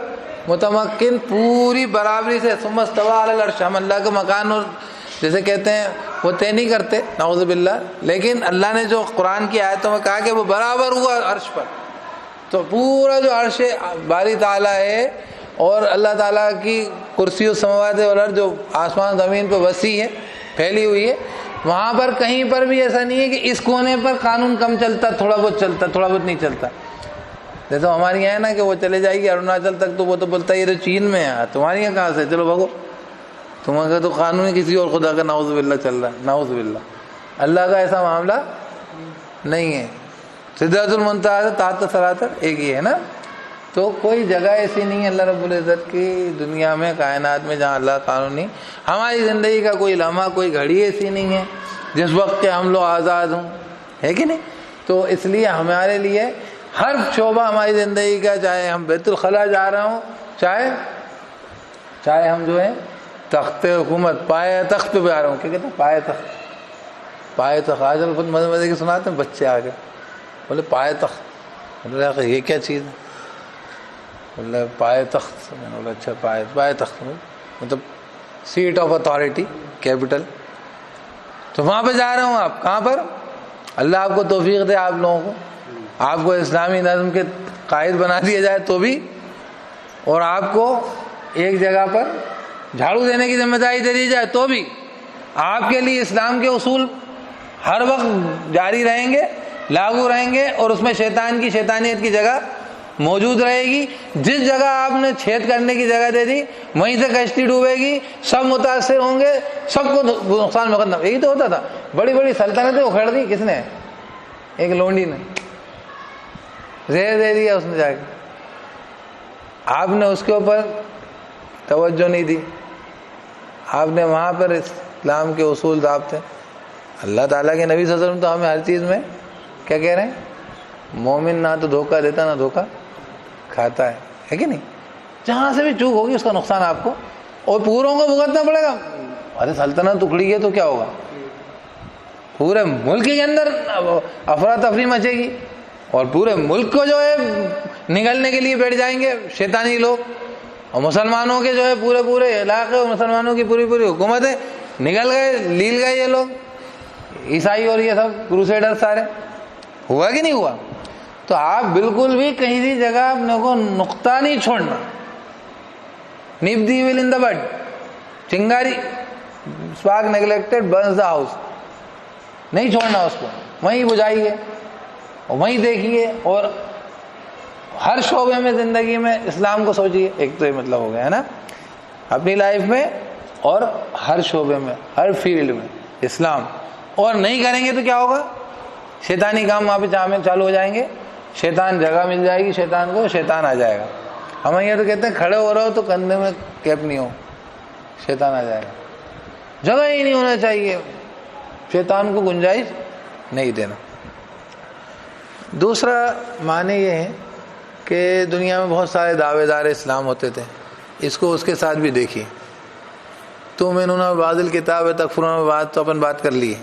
متمکن، پوری برابری سے. ثم استوى علی العرش، ہم اللہ کا مکان اور جیسے کہتے ہیں وہ طے نہیں کرتے نعوذ باللہ، لیکن اللہ نے جو قرآن کی آیتوں میں کہا کہ وہ برابر ہوا عرش پر، تو پورا جو عرش باری تعالیٰ ہے اور اللہ تعالیٰ کی کرسی السماوات والارض جو آسمان زمین پہ وسیع ہے، پھیلی ہوئی ہے، وہاں پر کہیں پر بھی ایسا نہیں ہے کہ اس کونے پر قانون کم چلتا، تھوڑا بہت چلتا، تھوڑا بہت نہیں چلتا. جیسے ہمارے یہاں ہے نا کہ وہ چلے جائے گی اروناچل تک تو وہ تو بولتا ہے یہ تو چین میں ہے، تمہارے یہاں کہاں سے، چلو بھگو، تمہارا تو قانون کسی اور خدا کا نعوذ باللہ چل رہا ہے. نعوذ باللہ، اللہ کا ایسا معاملہ نہیں ہے. سدرۃ المنتہا سے تحت الثری تک ایک ہی ہے نا. تو کوئی جگہ ایسی نہیں ہے اللہ رب العزت کی دنیا میں، کائنات میں، جہاں اللہ قانون نہیں. ہماری زندگی کا کوئی لمحہ، کوئی گھڑی ایسی نہیں ہے جس وقت کہ ہم لوگ آزاد ہوں، ہے کہ نہیں. تو اس لیے ہمارے لیے ہر شعبہ ہماری زندگی کا، چاہے ہم بیت الخلاء جا رہے ہوں، چاہے ہم جو ہے تخت حکومت پائے تخت پہ آ رہا ہوں، کیا کہتے ہیں پائے تخت، پائے تخت. آج کل خود مزے مزے کے سناتے ہیں بچے آ کے، بولے پائے تخت، بولے یہ کیا چیز ہے، بولے پائے تخت. میں نے بولا اچھا پائے تخت مطلب سیٹ آف اتھارٹی، کیپٹل. تو وہاں پہ جا رہے ہوں آپ، کہاں پر؟ اللہ آپ کو توفیق دے، آپ لوگوں کو، آپ کو اسلامی نظم کے قائد بنا دیا جائے تو بھی، اور آپ کو ایک جگہ پر جھاڑو دینے کی ذمہ داری دے دی جائے تو بھی، آپ کے لیے اسلام کے اصول ہر وقت جاری رہیں گے، لاگو رہیں گے، اور اس میں شیطان کی شیطانیت کی جگہ موجود رہے گی. جس جگہ آپ نے چھید کرنے کی جگہ دے دی وہیں سے کشتی ڈوبے گی، سب متاثر ہوں گے، سب کو نقصان مقدم. یہی تو ہوتا تھا، بڑی بڑی سلطنتیں اکھیڑ دی کس نے؟ ایک لونڈی نے زہر دے دیا، اس نے جا کے، آپ نے اس کے اوپر توجہ نہیں دی، آپ نے وہاں پر اسلام کے اصول ضابطے. اللہ تعالیٰ کے نبی صلی اللہ علیہ وسلم تو ہمیں ہر چیز میں کیا کہہ رہے ہیں؟ مومن نہ تو دھوکہ دیتا نہ دھوکہ کھاتا ہے کہ نہیں. جہاں سے بھی چوک ہوگی اس کا نقصان آپ کو اور پوروں کو بھگتنا پڑے گا. ارے سلطنت ٹکڑی ہے تو کیا ہوگا؟ پورے ملک کے اندر افراتفری مچے گی اور پورے ملک کو جو ہے نگلنے کے لیے بیٹھ جائیں گے شیطانی لوگ، اور مسلمانوں کے جو ہے پورے علاقے اور مسلمانوں کی پوری حکومتیں نگل گئے، لیل گئے یہ لوگ عیسائی اور یہ سب کروسیڈر سارے. ہوا کہ نہیں ہوا؟ تو آپ بالکل بھی کہیں بھی جگہ اپنے کو نقطہ نہیں چھوڑنا. nip the wheel in the bud، چنگاری spark neglected burns the house، نہیں چھوڑنا اس کو، وہیں بجھائیے اور وہیں دیکھیے، اور ہر شعبے میں زندگی میں اسلام کو سوچیے. ایک تو یہ مطلب ہو گیا ہے نا، اپنی لائف میں اور ہر شعبے میں، ہر فیلڈ میں اسلام. اور نہیں کریں گے تو کیا ہوگا؟ شیطانی کام وہاں پہ چالو ہو جائیں گے، شیطان جگہ مل جائے گی شیطان کو، شیطان آ جائے گا. ہم یہ تو کہتے ہیں کھڑے ہو رہے ہو تو کندھے میں کیپ نہیں ہو، شیطان آ جائے گا. جگہ ہی نہیں ہونا چاہیے، شیطان کو گنجائش نہیں دینا. دوسرا معنی یہ ہے کہ دنیا میں بہت سارے دعوے دار اسلام ہوتے تھے، اس کو اس کے ساتھ بھی دیکھیے. تؤمنون ببعض الکتاب وتکفرون ببعض، تو اپن بات کر لی ہے.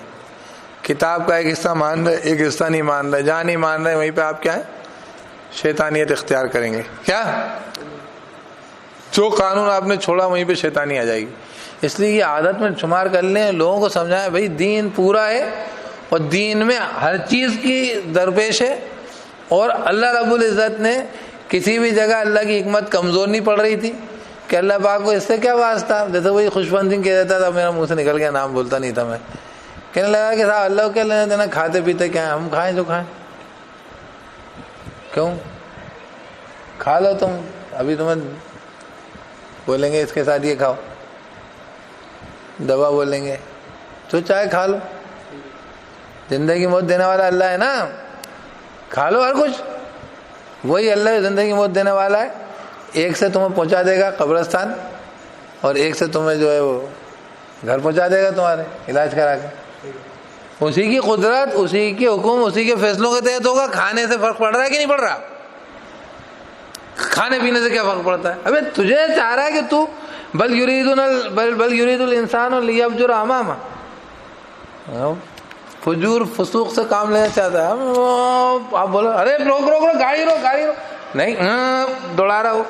کتاب کا ایک حصہ مان رہے، ایک حصہ نہیں مان رہے. جہاں نہیں مان رہے وہیں پہ آپ کیا ہے؟ شیطانیت اختیار کریں گے. کیا؟ جو قانون آپ نے چھوڑا وہیں پہ شیطانی آ جائے گی. اس لیے یہ عادت میں شمار کر لیں، لوگوں کو سمجھائیں بھائی دین پورا ہے اور دین میں ہر چیز کی درپیش ہے. اور اللہ رب العزت نے کسی بھی جگہ اللہ کی حکمت کمزور نہیں پڑ رہی تھی کہ اللہ پاک کو اس سے کیا واسطہ. جیسے وہی خوشبند سنگھ کہہ دیتا تھا، میرا منہ سے نکل گیا، نام بولتا نہیں تھا میں، کہنے لگا کہ صاحب اللہ کو کیا لینا دینا، کھاتے پیتے کیا ہیں، ہم کھائیں جو کھائیں. کیوں؟ کھا لو تم، ابھی تمہیں بولیں گے اس کے ساتھ یہ کھاؤ، دوا بولیں گے تو چاہے کھا لو. زندگی موت دینے والا اللہ ہے نا، کھا لو ہر کچھ. وہی اللہ زندگی موت دینے والا ہے. ایک سے تمہیں پہنچا دے گا قبرستان اور ایک سے تمہیں جو ہے وہ گھر پہنچا دے گا تمہارے علاج کرا کے. اسی کی قدرت، اسی کے حکم، اسی کے فیصلوں کے تحت ہوگا. کھانے سے فرق پڑ رہا ہے کہ نہیں پڑ رہا؟ کھانے پینے سے کیا فرق پڑتا ہے؟ ابے تجھے چاہ رہا ہے کہ تو بل یرید الانسان لیفجر امامہ، فجور فسوق سے کام لینا چاہتا ہے. آپ بولو ارے روک گاڑی روک نہیں، دوڑا رہا ہو.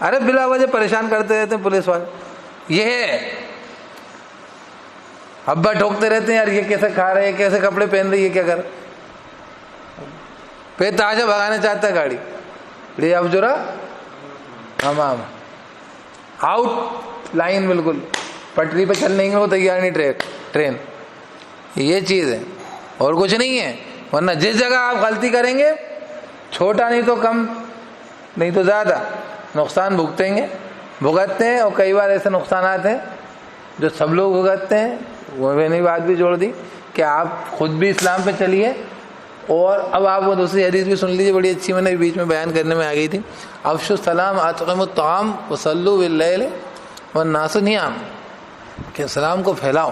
ارے بلا وجہ پریشان کرتے رہتے ہیں پولیس والے. یہ ہے ابا ٹھوکتے رہتے ہیں، یار یہ کیسے کھا رہے ہیں، کیسے کپڑے پہن رہے، یہ کیا کر پہ تاشا بھگانا چاہتا ہے گاڑی. اب جو رہا ہم آؤٹ لائن، بالکل پٹری پہ چلنے کو تیار نہیں ٹرین. یہ چیز ہے اور کچھ نہیں ہے. ورنہ جس جگہ آپ غلطی کریں گے، چھوٹا نہیں تو کم نہیں تو زیادہ نقصان بھگتتے ہیں. اور کئی بار ایسے نقصانات ہیں جو سب لوگ بھگتتے ہیں. وہ میں نے بات بھی جوڑ دی کہ آپ خود بھی اسلام پہ چلیے. اور اب آپ وہ دوسری حدیث بھی سن لیجیے، بڑی اچھی، میں نے بیچ میں بیان کرنے میں آ گئی تھی. افشوا السلام اطعموا الطعام وصلوا باللیل والناس نیام، کہ اسلام کو پھیلاؤ.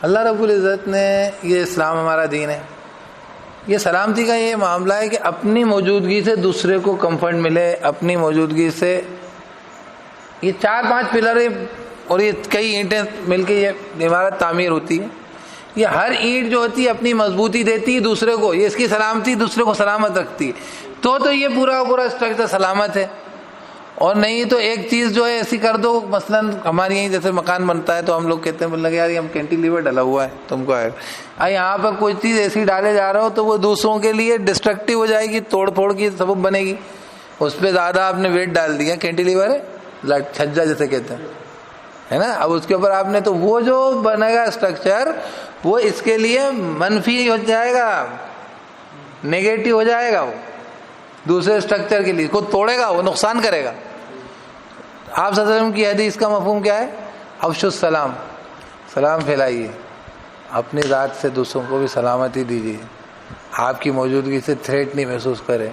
اللہ رب العزت نے یہ اسلام ہمارا دین ہے. یہ سلامتی کا یہ معاملہ ہے کہ اپنی موجودگی سے دوسرے کو کمفرٹ ملے. اپنی موجودگی سے یہ 4-5 پلر اور یہ کئی اینٹیں مل کے یہ عمارت تعمیر ہوتی ہے. یہ ہر اینٹ جو ہوتی ہے اپنی مضبوطی دیتی ہے دوسرے کو. یہ اس کی سلامتی دوسرے کو سلامت رکھتی ہے. تو یہ پورا اسٹرکچر سلامت ہے. اور نہیں تو ایک چیز جو ہے ایسی کر دو، مثلا ہمارے یہیں جیسے مکان بنتا ہے تو ہم لوگ کہتے ہیں بولنے یار ہم کینٹیلیور ڈلا ہوا ہے تم کو آئے یہاں پر کوئی چیز ایسی ڈالے جا رہا ہو تو وہ دوسروں کے لیے ڈسٹرکٹیو ہو جائے گی، توڑ پھوڑ کی سبب بنے گی. اس پہ زیادہ آپ نے ویٹ ڈال دیا. کینٹیلیور ہے چھجا جیسے کہتے ہیں، ہے نا. اب اس کے اوپر آپ نے تو وہ جو بنے گا اسٹرکچر وہ اس کے لیے منفی ہو جائے گا، نیگیٹو ہو جائے گا. وہ دوسرے اسٹرکچر کے لیے خود توڑے گا، وہ نقصان کرے گا. آپ صلی اللہ علیہ وسلم کی حدیث کا مفہوم کیا ہے؟ افشوا السلام، سلام پھیلائیے. اپنی ذات سے دوسروں کو بھی سلامتی دیجیے. آپ کی موجودگی سے تھریٹ نہیں محسوس کرے.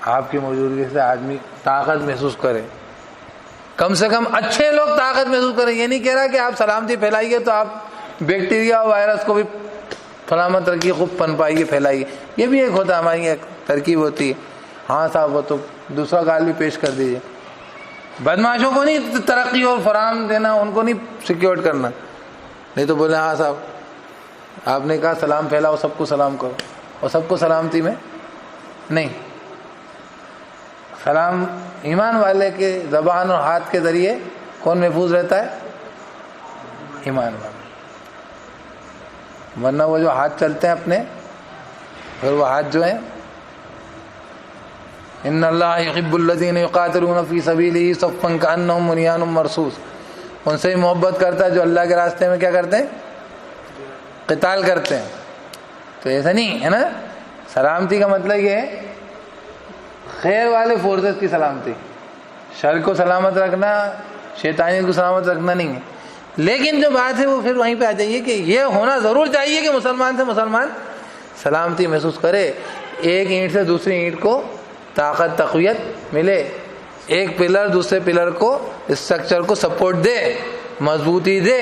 آپ کی موجودگی سے آدمی طاقت محسوس کرے. کم سے کم اچھے لوگ طاقت محسوس کریں. یہ نہیں کہہ رہا کہ آپ سلامتی پھیلائیے تو آپ بیکٹیریا اور وائرس کو بھی سلامت رکھیے، خوب پن پائیے، پھیلائیے. یہ بھی ایک ہوتا ہے، ہماری ایک ترکیب ہوتی ہے. ہاں صاحب وہ تو دوسرا کال بھی پیش کر دیجیے. بدماشوں کو نہیں ترقی اور فراہم دینا، ان کو نہیں سیکیور کرنا. نہیں تو بولے ہاں صاحب آپ نے کہا سلام پھیلاؤ، سب کو سلام کرو، اور سب کو سلامتی میں نہیں. سلام ایمان والے کے زبان اور ہاتھ کے ذریعے کون محفوظ رہتا ہے؟ ایمان والے. ورنہ وہ جو ہاتھ چلتے ہیں اپنے، پھر وہ ہاتھ جو ہیں ان اللہ یحب الذین یقاتلون فی سبیلہ صفا کانہم بنیان مرصوص، ان سے محبت کرتا ہے جو اللہ کے راستے میں کیا کرتے ہیں؟ قتال کرتے ہیں. تو ایسا نہیں ہے نا. سلامتی کا مطلب یہ ہے خیر والے فورسز کی سلامتی، شر کو سلامت رکھنا، شیطانیت کو سلامت رکھنا نہیں ہے. لیکن جو بات ہے وہ پھر وہیں پہ آ جائیے کہ یہ ہونا ضرور چاہیے کہ مسلمان سے مسلمان سلامتی محسوس کرے. ایک اینٹ سے دوسری اینٹ کو طاقت تقویت ملے. ایک پلر دوسرے پلر کو اسٹرکچر کو سپورٹ دے، مضبوطی دے.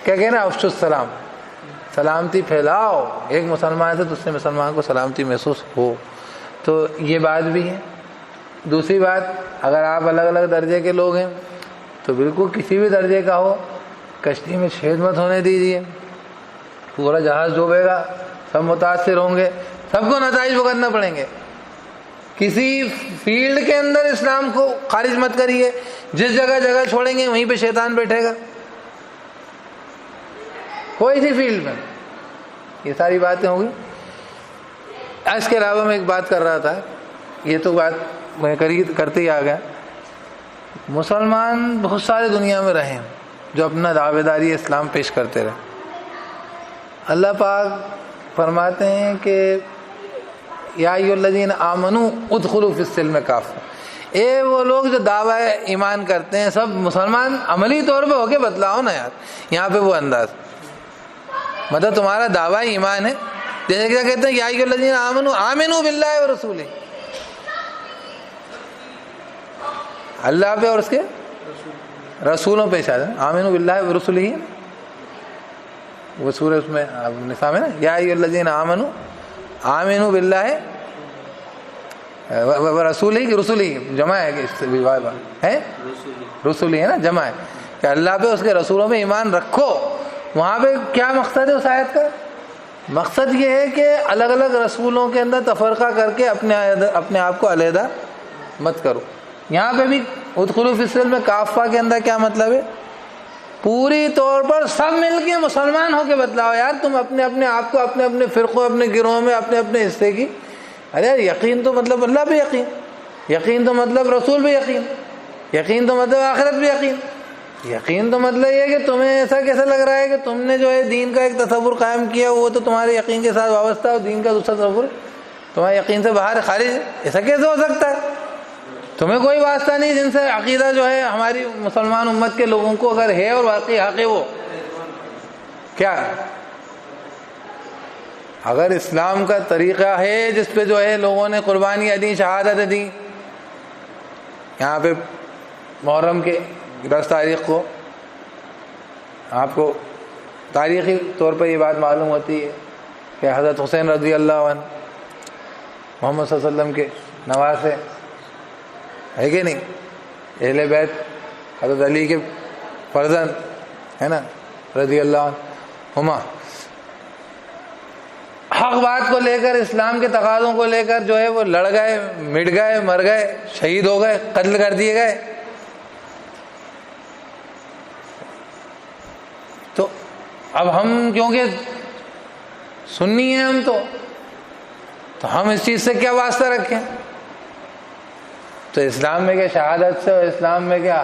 کیا کہنا؟ افشوا السلام، سلامتی پھیلاؤ. ایک مسلمان سے دوسرے مسلمان کو سلامتی محسوس ہو. تو یہ بات بھی ہے. دوسری بات، اگر آپ الگ الگ درجے کے لوگ ہیں تو بالکل کسی بھی درجے کا ہو، کشتی میں چھید مت ہونے دیجیے. پورا جہاز ڈوبے گا، سب متاثر ہوں گے، سب کو نتائج بھگتنا پڑیں گے. کسی فیلڈ کے اندر اسلام کو خارج مت کریے. جس جگہ چھوڑیں گے وہیں پہ شیطان بیٹھے گا، کوئی سی فیلڈ میں. یہ ساری باتیں ہوں گی. اس کے علاوہ میں ایک بات کر رہا تھا، یہ تو بات میں کرتے ہی آ گیا. مسلمان بہت سارے دنیا میں رہے جو اپنا دعوے داری اسلام پیش کرتے رہے. اللہ پاک فرماتے ہیں کہ یا ایھا الذین آمنوا ادخلوا فی السلم کافہ. اے وہ لوگ جو دعویٰ ایمان کرتے ہیں، سب مسلمان عملی طور پہ ہو کے بتلاؤ نا یار. یہاں پہ وہ انداز، مطلب تمہارا دعویٰ ایمان ہے. جیسے کیا کہتے ہیں یا ایھا الذین آمنوا آمنوا باللہ ورسولہ. اللہ پہ اور اس کے رسولوں پہ شاید آمنوا باللہ ورسولہ، وہ سورہ اس میں نساء میں نا، یا ایھا الذین آمنوا باللہ ورسولہ کی رسولہ جمع ہے رسولہ ہے نا جمع ہے کہ اللہ پہ اس کے رسولوں پہ ایمان رکھو. وہاں پہ کیا مقصد ہے اس آیت کا؟ مقصد یہ ہے کہ الگ الگ رسولوں کے اندر تفرقہ کر کے اپنے آپ کو علیحدہ مت کرو. یہاں پہ بھی ادخلوا فی السلم میں کافہ کے اندر کیا مطلب ہے؟ پوری طور پر سب مل کے مسلمان ہو کے بتلاؤ یار. تم اپنے آپ کو اپنے فرقوں اپنے گروہوں میں اپنے حصے کی، ارے یار یقین تو مطلب اللہ پہ یقین، یقین تو مطلب رسول پہ یقین، یقین تو مطلب آخرت پہ یقین، یقین تو مطلب یہ ہے کہ تمہیں ایسا کیسے لگ رہا ہے کہ تم نے جو ہے دین کا ایک تصور قائم کیا وہ تو تمہارے یقین کے ساتھ وابستہ ہے، اور دین کا دوسرا تصور تمہارے یقین سے باہر خارج ہے. ایسا کیسے ہو سکتا ہے؟ تمہیں کوئی واسطہ نہیں جن سے عقیدہ جو ہے ہماری مسلمان امت کے لوگوں کو اگر ہے اور واقعی حق ہے وہ کیا ہے؟ اگر اسلام کا طریقہ ہے جس پہ جو ہے لوگوں نے قربانیاں دیں، شہادتیں دیں، یہاں پہ محرم کے 10 تاریخ کو آپ کو تاریخی طور پر یہ بات معلوم ہوتی ہے کہ حضرت حسین رضی اللہ عنہ محمد صلی اللہ علیہ وسلم کے نواسے ہے کہ نہیں، اہل بیت حضرت علی کے فرزند ہے نا رضی اللہ عنہما، حق بات کو لے کر اسلام کے تقاضوں کو لے کر جو ہے وہ لڑ گئے، مٹ گئے، مر گئے، شہید ہو گئے، قتل کر دیے گئے. تو اب ہم کیونکہ سنی ہیں ہم تو ہم اس چیز سے کیا واسطہ رکھیں؟ تو اسلام میں کیا شہادت سے، اور اسلام میں کیا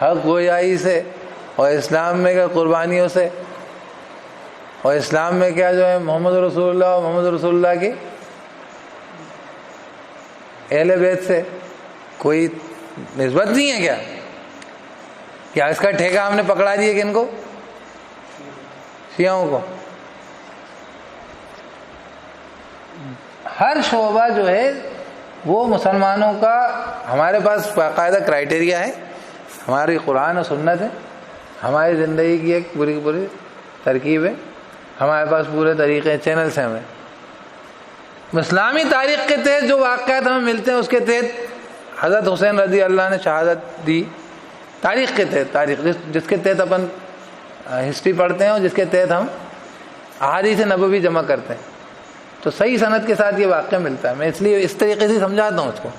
حق گویائی سے، اور اسلام میں کیا قربانیوں سے، اور اسلام میں کیا جو ہے محمد رسول اللہ اور محمد رسول اللہ کی اہل بیت سے کوئی نسبت نہیں ہے کیا؟ کیا اس کا ٹھیکہ ہم نے پکڑا دیا کن کو؟ شیعوں کو. ہر شعبہ جو ہے وہ مسلمانوں کا، ہمارے پاس باقاعدہ کرائٹیریا ہے، ہماری قرآن و سنت ہے، ہماری زندگی کی ایک پوری پوری ترکیب ہے، ہمارے پاس پورے طریقے چینلز ہیں. ہمیں اسلامی تاریخ کے تحت جو واقعات ہمیں ملتے ہیں اس کے تحت حضرت حسین رضی اللہ نے شہادت دی. تاریخ کے تحت، تاریخ جس کے تحت اپن ہسٹری پڑھتے ہیں اور جس کے تحت ہم احادیث نبوی جمع کرتے ہیں، تو صحیح سند کے ساتھ یہ واقعہ ملتا ہے. میں اس لیے اس طریقے سے سمجھاتا ہوں اس کو.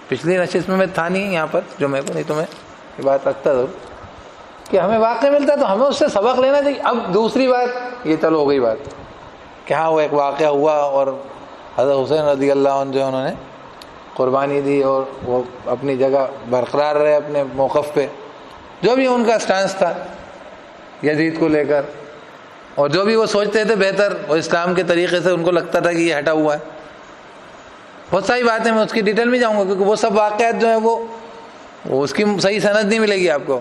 پچھلی نشست میں تھا نہیں یہاں پر جو میں کو، نہیں تو میں یہ بات رکھتا ضرور کہ ہمیں واقعہ ملتا ہے تو ہمیں اس سے سبق لینا چاہیے. اب دوسری بات یہ چلو ہو گئی بات کہ ہاں وہ ایک واقعہ ہوا اور حضرت حسین رضی اللہ عنہ جو ہے انہوں نے قربانی دی اور وہ اپنی جگہ برقرار رہے اپنے موقف پہ، جو بھی ان کا سٹانس تھا یزید کو لے کر، اور جو بھی وہ سوچتے تھے بہتر اور اسلام کے طریقے سے ان کو لگتا تھا کہ یہ ہٹا ہوا ہے. بہت ساری باتیں میں اس کی ڈیٹیل میں جاؤں گا کیونکہ وہ سب واقعات جو ہیں وہ اس کی صحیح سند نہیں ملے گی آپ کو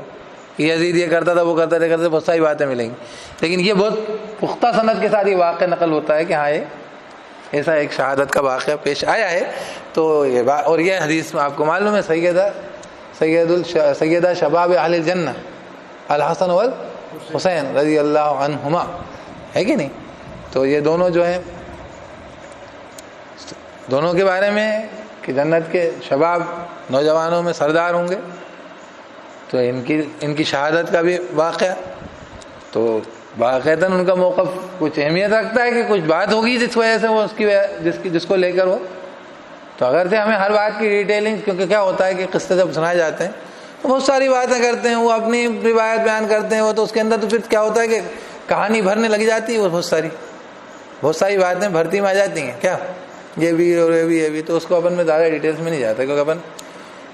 کہ یزید یہ کرتا تھا وہ کرتا تھا کرتے، بہت ساری باتیں ملیں گی. لیکن یہ بہت پختہ سند کے ساتھ یہ واقعہ نقل ہوتا ہے کہ ہاں یہ ایسا ایک شہادت کا واقعہ پیش آیا ہے. تو یہ اور یہ حدیث میں آپ کو معلوم ہے سیدہ شباب اہل الجنہ الحسن والحسین رضی اللہ عنہما ہے کہ نہیں. تو یہ دونوں جو ہیں دونوں کے بارے میں کہ جنت کے شباب نوجوانوں میں سردار ہوں گے، تو ان کی شہادت کا بھی واقعہ تو باقاعدہ ان کا موقف کچھ اہمیت رکھتا ہے کہ کچھ بات ہوگی جس وجہ سے وہ جس کو لے کر وہ. تو اگر سے ہمیں ہر بات کی ڈیٹیلنگ، کیونکہ کیا ہوتا ہے کہ قصے جب سنائے جاتے ہیں تو بہت ساری باتیں کرتے ہیں، وہ اپنی روایت بیان کرتے ہیں، وہ تو اس کے اندر تو پھر کیا ہوتا ہے کہ کہانی بھرنے لگ جاتی ہے، وہ بہت ساری باتیں بھرتی میں آ جاتی ہیں، کیا یہ بھی اور یہ بھی تو اس کو اپن میں زیادہ ڈیٹیلس میں نہیں جاتا کیونکہ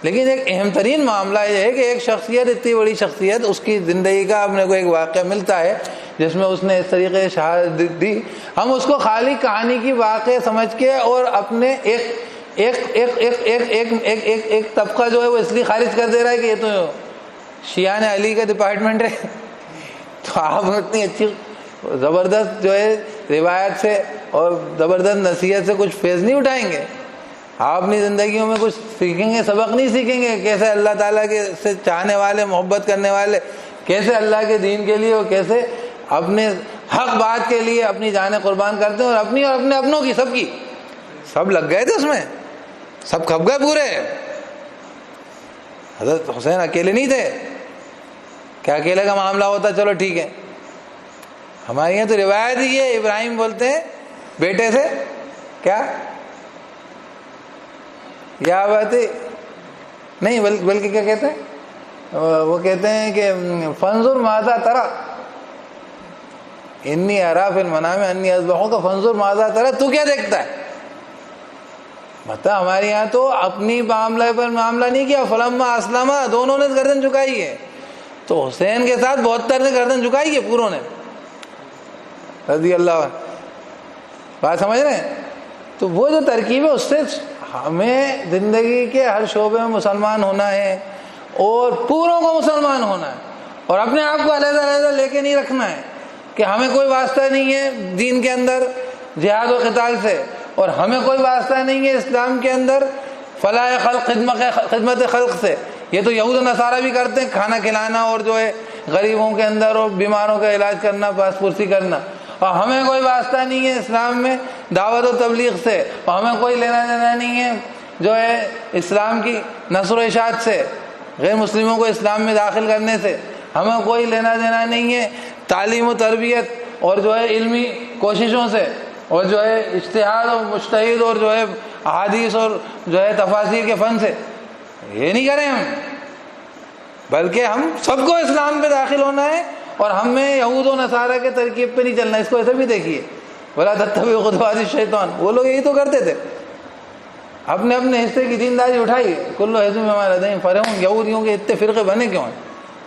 لیکن ایک اہم ترین معاملہ یہ ہے کہ ایک شخصیت، اتنی بڑی شخصیت، اس کی زندگی کا اپنے کو ایک واقعہ ملتا ہے جس میں اس نے اس طریقے سے شہادت دی. ہم اس کو خالی کہانی کی واقعہ سمجھ کے اور اپنے ایک طبقہ جو ہے وہ اس لیے خارج کر دے رہا ہے کہ یہ تو شیعہ علی کا ڈپارٹمنٹ ہے. تو آپ اتنی اچھی زبردست جو ہے روایت سے اور زبردست نصیحت سے کچھ فیض نہیں اٹھائیں گے. آپ اپنی زندگیوں میں کچھ سیکھیں گے، سبق نہیں سیکھیں گے کیسے اللہ تعالیٰ کے سے چاہنے والے، محبت کرنے والے کیسے اللہ کے دین کے لیے اور کیسے اپنے حق بات کے لیے اپنی جانیں قربان کرتے ہیں، اور اپنی اور اپنے اپنوں کی، سب کی، سب لگ گئے تھے اس میں، سب کھپ گئے پورے۔ حضرت حسین اکیلے نہیں تھے کہ اکیلے کا معاملہ ہوتا چلو ٹھیک ہے۔ ہمارے یہاں تو روایت ہی ہے، ابراہیم بولتے ہیں بیٹے سے کیا، یا بات نہیں بلکہ کیا کہتے ہیں، وہ کہتے ہیں کہ فانظر ماذا ترى انی ارا فی المنام انی اذبحک فانظر ماذا ترى، تو کیا دیکھتا ہے؟ مطلب ہمارے یہاں تو اپنی معاملہ پر معاملہ نہیں کیا، فلما اسلم دونوں نے گردن جھکائی ہے، تو حسین کے ساتھ 72 نے گردن جھکائی ہے پوروں نے رضی اللہ عنہ۔ بات سمجھ رہے ہیں؟ تو وہ جو ترکیب ہے اس سے ہمیں زندگی کے ہر شعبے میں مسلمان ہونا ہے، اور پوروں کو مسلمان ہونا ہے، اور اپنے آپ کو علیحدہ علیحدہ لے کے نہیں رکھنا ہے کہ ہمیں کوئی واسطہ نہیں ہے دین کے اندر جہاد و قتال سے، اور ہمیں کوئی واسطہ نہیں ہے اسلام کے اندر فلاح خلق، خدمت خلق سے۔ یہ تو یہود و نصارہ بھی کرتے ہیں، کھانا کھلانا اور جو ہے غریبوں کے اندر اور بیماروں کا علاج کرنا، پاس پرسی کرنا، اور ہمیں کوئی واسطہ نہیں ہے اسلام میں دعوت و تبلیغ سے، اور ہمیں کوئی لینا دینا نہیں ہے جو ہے اسلام کی نشر و اشاعت سے، غیر مسلموں کو اسلام میں داخل کرنے سے، ہمیں کوئی لینا دینا نہیں ہے تعلیم و تربیت اور جو ہے علمی کوششوں سے، اور جو ہے اجتہاد اور مجتہد اور جو ہے احادیث اور جو ہے تفاسیر کے فن سے، یہ نہیں کریں ہم، بلکہ ہم سب کو اسلام پہ داخل ہونا ہے، اور ہمیں یہود و نصارہ کے ترکیب پہ نہیں چلنا۔ اس کو ایسے بھی دیکھیے، وَلَا تَتَّبِعُوا خُطُوَاتِ الشَّيْطَانِ، وہ لوگ یہی تو کرتے تھے، اپنے اپنے حصے کی دینداری اٹھائی، کل حزب بما لدیہم فرحون۔ یہودیوں کے اتنے فرقے بنے کیوں ہیں؟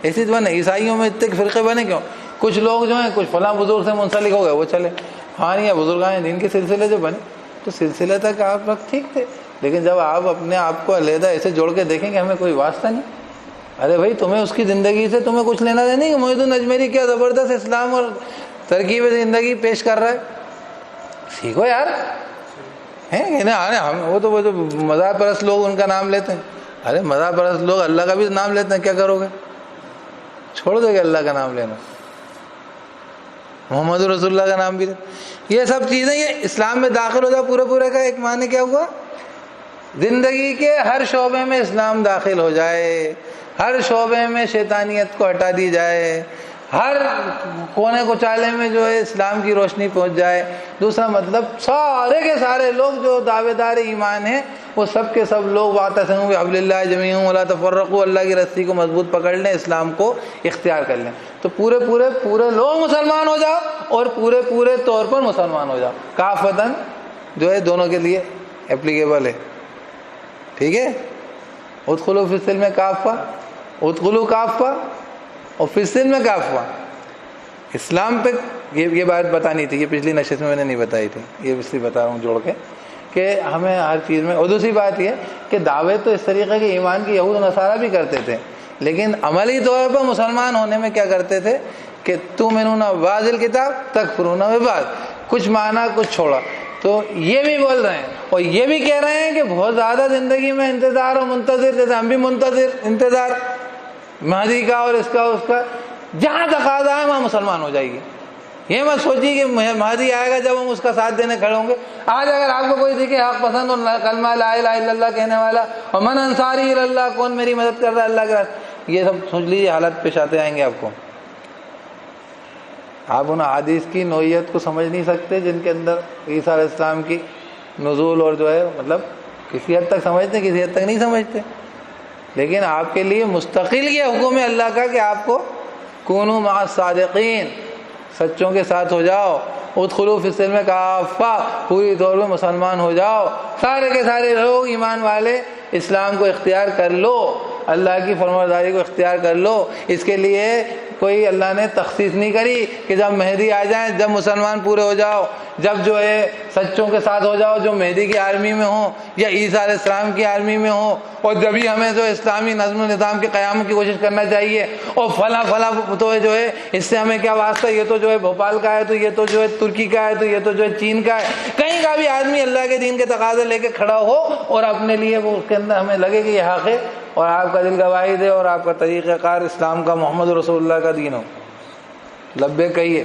ایسی بنے، عیسائیوں میں اتنے فرقے بنے کیوں؟ کچھ لوگ جو ہیں کچھ فلاں بزرگ سے منسلک ہو گئے وہ چلے، ہاں یہ بزرگان دین کے سلسلے جو بنے، تو سلسلے تک آپ لوگ ٹھیک تھے، لیکن جب آپ اپنے آپ کو علیحدہ ایسے جوڑ کے دیکھیں کہ ہمیں کوئی واسطہ نہیں، ارے بھائی تمہیں اس کی زندگی سے تمہیں کچھ لینا دینا نہیں کہ محی الدین اجمیری کیا زبردست اسلام اور ترکیب زندگی پیش کر رہا ہے، سیکھو یار، ہیں وہ جو مذہب پرست لوگ ان کا نام لیتے ہیں، ارے مذہب پرست لوگ اللہ کا بھی نام لیتے ہیں، کیا کرو گے؟ چھوڑ دو گے اللہ کا نام لینا، محمد رسول اللہ کا نام بھی یہ سب چیزیں یہ اسلام میں داخل ہو جاؤ، پورے پورے کا ایک معنی کیا ہوا؟ زندگی کے ہر شعبے میں اسلام داخل ہو جائے، ہر شعبے میں شیطانیت کو ہٹا دی جائے، ہر کونے کو چالے میں جو ہے اسلام کی روشنی پہنچ جائے۔ دوسرا مطلب سارے کے سارے لوگ جو دعوے دار ایمان ہیں وہ سب کے سب لوگ واعتصموا بحبل اللہ جمیعا ولا تفرقوا، اللہ کی رسی کو مضبوط پکڑ لیں، اسلام کو اختیار کر لیں، تو پورے لوگ مسلمان ہو جاؤ، اور پورے طور پر مسلمان ہو جاؤ، کافتاً جو ہے دونوں کے لیے اپلیکیبل ہے، ٹھیک ہے؟ ادخلوا فی السلم کافہ، ادخلوا کافہ اور فی السلم کافہ۔ اسلام پہ یہ بات بتانی تھی، یہ پچھلی نشست میں نے نہیں بتائی تھی، یہ اس لیے بتا رہا ہوں جوڑ کے کہ ہمیں ہر چیز میں، اور دوسری بات یہ کہ دعوے تو اس طریقے کے ایمان کی یہود و نصارہ بھی کرتے تھے، لیکن عملی طور پر مسلمان ہونے میں کیا کرتے تھے کہ تؤمنون ببعض الکتاب تکفرون ببعض، کچھ مانا کچھ چھوڑا۔ تو یہ بھی بول رہے ہیں اور یہ بھی کہہ رہے ہیں کہ بہت زیادہ زندگی میں انتظار اور منتظر، جیسے ہم بھی انتظار مہدی کا اور اس کا، جہاں تقاضا ہے وہاں مسلمان ہو جائے گی۔ یہ مت سوچیے کہ مہدی آئے گا جب ہم اس کا ساتھ دینے کھڑے ہوں گے۔ آج اگر آپ کو کوئی دیکھے حق پسند اور کلمہ لا الہ الا اللہ کہنے والا، اور من انصاری الی اللہ، کون میری مدد کر رہا ہے اللہ کے راستے، یہ سب سوچ لیجیے حالات پیش آتے آئیں گے آپ کو۔ آپ ان حدیث کی نوعیت کو سمجھ نہیں سکتے جن کے اندر عیسیٰ علیہ السلام کی نزول اور جو ہے مطلب کسی حد تک سمجھتے، کسی حد تک نہیں سمجھتے، لیکن آپ کے لیے مستقل یہ حکم ہے اللہ کا کہ آپ کو کونوا مع الصادقین، سچوں کے ساتھ ہو جاؤ، ادخلوا فی السلم کافہ، پوری طور پہ مسلمان ہو جاؤ، سارے کے سارے لوگ ایمان والے اسلام کو اختیار کر لو۔ اللہ کی فرمانبرداری کو اختیار کر لو. اس کے لیے کوئی اللہ نے تخصیص نہیں کری کہ جب مہدی آ جائیں، جب مسلمان پورے ہو جاؤ، جب جو ہے سچوں کے ساتھ ہو جاؤ جو مہدی کی آرمی میں ہوں یا عیسیٰ علیہ السلام کی آرمی میں ہوں، اور جبھی ہمیں جو اسلامی نظم و نظام کے قیام کی کوشش کرنا چاہیے، اور فلاں تو جو ہے اس سے ہمیں کیا واسطہ، یہ تو جو ہے بھوپال کا ہے، تو یہ تو جو ہے ترکی کا ہے، تو یہ تو جو ہے چین کا ہے. کہیں کا بھی آدمی اللہ کے دین کے تقاضے لے کے کھڑا ہو اور اپنے لیے وہ اس کے اندر ہمیں لگے کہ یہ حق ہے اور آپ کا دل گواہی دے اور آپ کا طریقہ کار اسلام کا محمد رسول اللہ کا دین ہو، لبیک کہیے،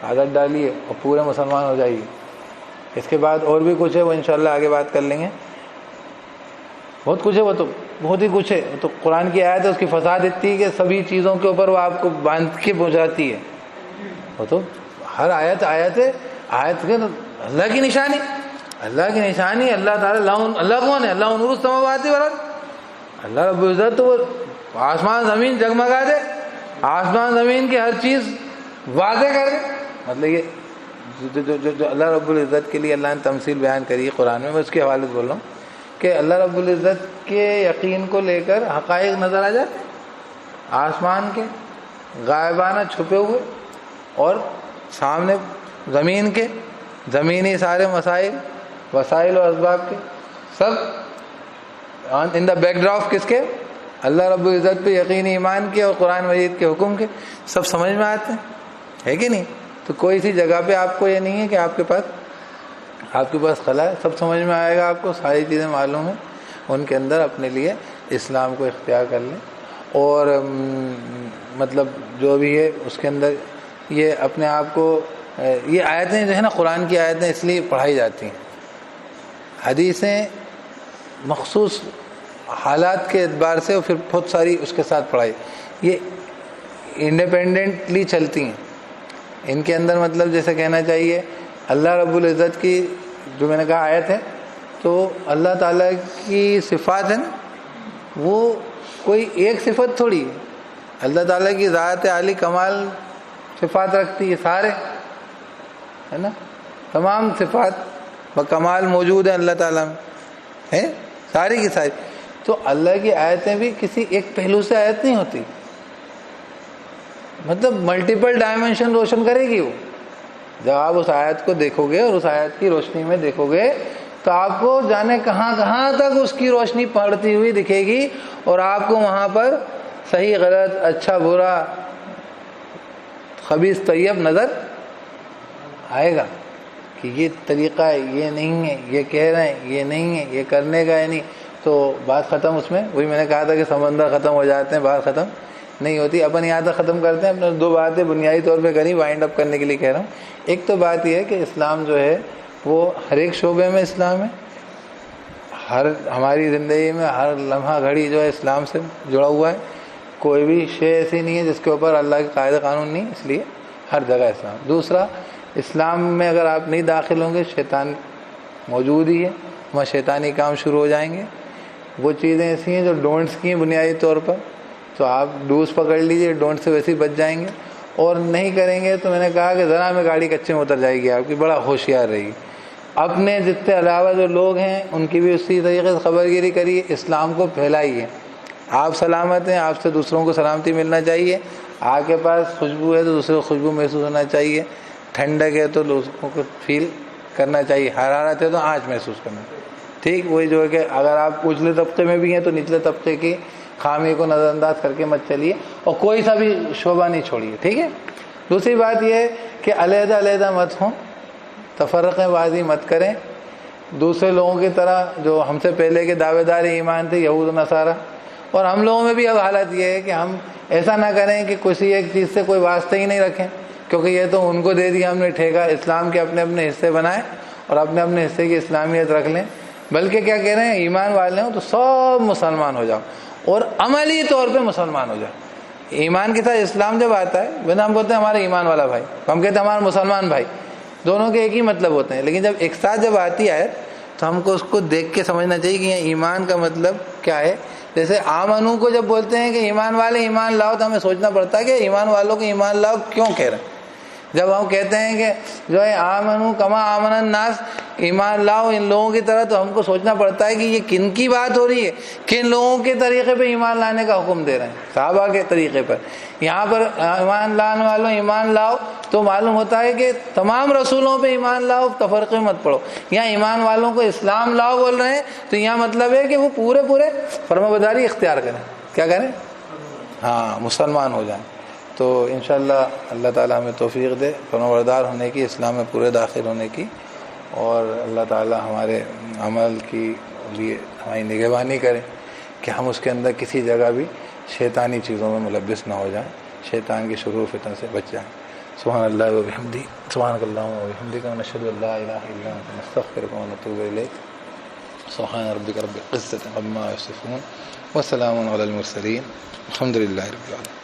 عادت ڈالیے اور پورے مسلمان ہو جائیے. اس کے بعد اور بھی کچھ ہے، وہ انشاءاللہ آگے بات کر لیں گے. بہت کچھ ہے، وہ تو بہت ہی کچھ ہے. تو قرآن کی آیت ہے، اس کی فساد اتنی ہے کہ سبھی چیزوں کے اوپر وہ آپ کو باندھ کے پہنچاتی ہے. وہ تو ہر آیت ہے، آیت کے اللہ کی نشانی، اللہ کی نشانی. اللہ تعالیٰ، اللہ کون ہے؟ اللہ نور السماوات والارض. اللہ رب العزت تو وہ آسمان زمین جگمگا دے، آسمان زمین کی ہر چیز واضح کر دے. مطلب یہ جو اللہ رب العزت کے لیے اللہ نے تمثیل بیان کری ہے قرآن میں اس کے حوالے سے بول رہا ہوں کہ اللہ رب العزت کے یقین کو لے کر حقائق نظر آ جاتے، آسمان کے غائبانہ چھپے ہوئے اور سامنے زمین کے زمینی سارے مسائل، وسائل و اسباب کے، سب ان دا بیک ڈراپ کس کے؟ اللہ رب العزت پہ یقینی ایمان کے اور قرآن مجید کے حکم کے، سب سمجھ میں آتے ہیں، ہے کہ نہیں؟ تو کوئی سی جگہ پہ آپ کو یہ نہیں ہے کہ آپ کے پاس خلا ہے، سب سمجھ میں آئے گا آپ کو، ساری چیزیں معلوم ہیں. ان کے اندر اپنے لیے اسلام کو اختیار کر لیں. اور مطلب جو بھی ہے اس کے اندر یہ اپنے آپ کو، یہ آیتیں جو ہے نا قرآن کی آیتیں اس لیے پڑھائی جاتی ہیں، حدیثیں مخصوص حالات کے اعتبار سے اور پھر بہت ساری اس کے ساتھ پڑھائی، یہ انڈیپینڈنٹلی چلتی ہیں. ان کے اندر مطلب جیسے کہنا چاہیے اللہ رب العزت کی جو میں نے کہا آیت ہے، تو اللہ تعالیٰ کی صفات ہے نا، وہ کوئی ایک صفت تھوڑی ہے. اللہ تعالیٰ کی ذات عالی کمال صفات رکھتی ہے، سارے ہے نا، تمام صفات بکمال موجود ہیں اللہ تعالیٰ میں، ہے ساری کی ساری. تو اللہ کی آیتیں بھی کسی ایک پہلو سے آیت نہیں ہوتی، مطلب ملٹیپل ڈائمینشن روشن کرے گی وہ. جب آپ اس آیت کو دیکھو گے اور اس آیت کی روشنی میں دیکھو گے تو آپ کو جانے کہاں تک اس کی روشنی پڑتی ہوئی دکھے گی، اور آپ کو وہاں پر صحیح غلط، اچھا برا، خبیث طیب نظر آئے گا کہ یہ طریقہ ہے، یہ نہیں ہے، یہ کہہ رہے ہیں یہ نہیں ہے، یہ کرنے کا ہے نہیں. تو بات ختم. اس میں وہی میں نے کہا تھا کہ سمندر ختم ہو جاتے ہیں، بات ختم نہیں ہوتی. اپن یہاں تک ختم کرتے ہیں. اپنے دو باتیں بنیادی طور پہ کری، وائنڈ اپ کرنے کے لیے کہہ رہا ہوں. ایک تو بات یہ ہے کہ اسلام جو ہے وہ ہر ایک شعبے میں اسلام ہے، ہماری زندگی میں ہر لمحہ گھڑی جو ہے اسلام سے جڑا ہوا ہے. کوئی بھی شے ایسی نہیں ہے جس کے اوپر اللہ کے قاعدہ قانون نہیں، اس لیے ہر جگہ اسلام. دوسرا، اسلام میں اگر آپ نہیں داخل ہوں گے شیطان موجود ہی ہے، وہاں شیطانی کام شروع ہو جائیں گے. وہ چیزیں ایسی ہیں جو ڈونٹس کی ہیں بنیادی طور پر، تو آپ ڈوز پکڑ لیجئے، ڈونٹ سے ویسے ہی بچ جائیں گے. اور نہیں کریں گے تو میں نے کہا کہ ذرا میں گاڑی کچے میں اتر جائے گی آپ کی، بڑا ہوشیار رہی. اپنے جتنے علاوہ جو لوگ ہیں ان کی بھی اسی طریقے سے خبر گیری کریے، اسلام کو پھیلائیے. آپ سلامت ہیں، آپ سے دوسروں کو سلامتی ملنا چاہیے. آپ کے پاس خوشبو ہے تو دوسرے کو خوشبو محسوس ہونا چاہیے. ٹھنڈک ہے تو لوگوں کو فیل کرنا چاہیے. حرارت ہے تو آنچ محسوس کرنا چاہیے. ٹھیک، وہی جو ہے کہ اگر آپ اچھلے طبقے میں بھی ہیں تو نچلے طبقے کی خامی کو نظر انداز کر کے مت چلیے، اور کوئی سا بھی شعبہ نہیں چھوڑیے. ٹھیک ہے. دوسری بات یہ ہے کہ علیحدہ علیحدہ مت ہوں، تفرقہ بازی مت کریں. دوسرے لوگوں کی طرح جو ہم سے پہلے کے دعوے دار ایمان تھے، یہود و نصارہ، اور ہم لوگوں میں بھی اب حالت یہ ہے کہ ہم ایسا نہ کریں کہ کسی ایک چیز سے کوئی واسطہ ہی نہیں رکھیں، کیونکہ یہ تو ان کو دے دیا ہم نے ٹھیکہ. اسلام کے اپنے اپنے حصے بنائیں اور اپنے اپنے حصے کی اسلامیت رکھ لیں. بلکہ کیا کہہ رہے ہیں، ایمان والے ہوں تو سب مسلمان ہو جاؤ اور عملی طور پہ مسلمان ہو جاؤ. ایمان کے ساتھ اسلام جب آتا ہے، ویسے ہم بولتے ہیں ہمارا ایمان والا بھائی، ہم کہتے ہیں ہمارا مسلمان بھائی، دونوں کے ایک ہی مطلب ہوتے ہیں. لیکن جب ایک ساتھ جب آتی ہے تو ہم کو اس کو دیکھ کے سمجھنا چاہیے کہ یہ ایمان کا مطلب کیا ہے. جیسے آمنو کو جب بولتے ہیں کہ ایمان والے ایمان لاؤ، تو ہمیں سوچنا پڑتا ہے کہ ایمان والوں کو ایمان لاؤ کیوں کہہ رہے ہیں. جب ہم کہتے ہیں کہ جو ہے آمنو کما آمن الناس، ایمان لاؤ ان لوگوں کی طرح، تو ہم کو سوچنا پڑتا ہے کہ یہ کن کی بات ہو رہی ہے، کن لوگوں کے طریقے پہ ایمان لانے کا حکم دے رہے ہیں، صحابہ کے طریقے پر۔ یہاں پر ایمان لانے والوں ایمان لاؤ تو معلوم ہوتا ہے کہ تمام رسولوں پہ ایمان لاؤ، تفرقے مت پڑھو۔ یہاں ایمان والوں کو اسلام لاؤ بول رہے ہیں تو یہاں مطلب ہے کہ وہ پورے فرمانبرداری اختیار کریں، کیا کریں؟ ہاں، مسلمان ہو جائیں۔ تو انشاءاللہ اللہ تعالیٰ ہمیں توفیق دے فرمانبردار ہونے کی، اسلام میں پورے داخل ہونے کی، اور اللہ تعالیٰ ہمارے عمل کی لیے ہماری نگہبانی کرے کہ ہم اس کے اندر کسی جگہ بھی شیطانی چیزوں میں ملبس نہ ہو جائیں، شیطان کی شرور فتن سے بچ جائیں۔ سبحان اللہ و بحمدہ، سبحانک اللہم و بحمدک، نشہد ان لا الہ الا انت، نستغفرک و نتوب الیک۔ سبحان ربک رب العزۃ عما یصفون وسلام علی المرسلین، الحمد للہ رب العالمین۔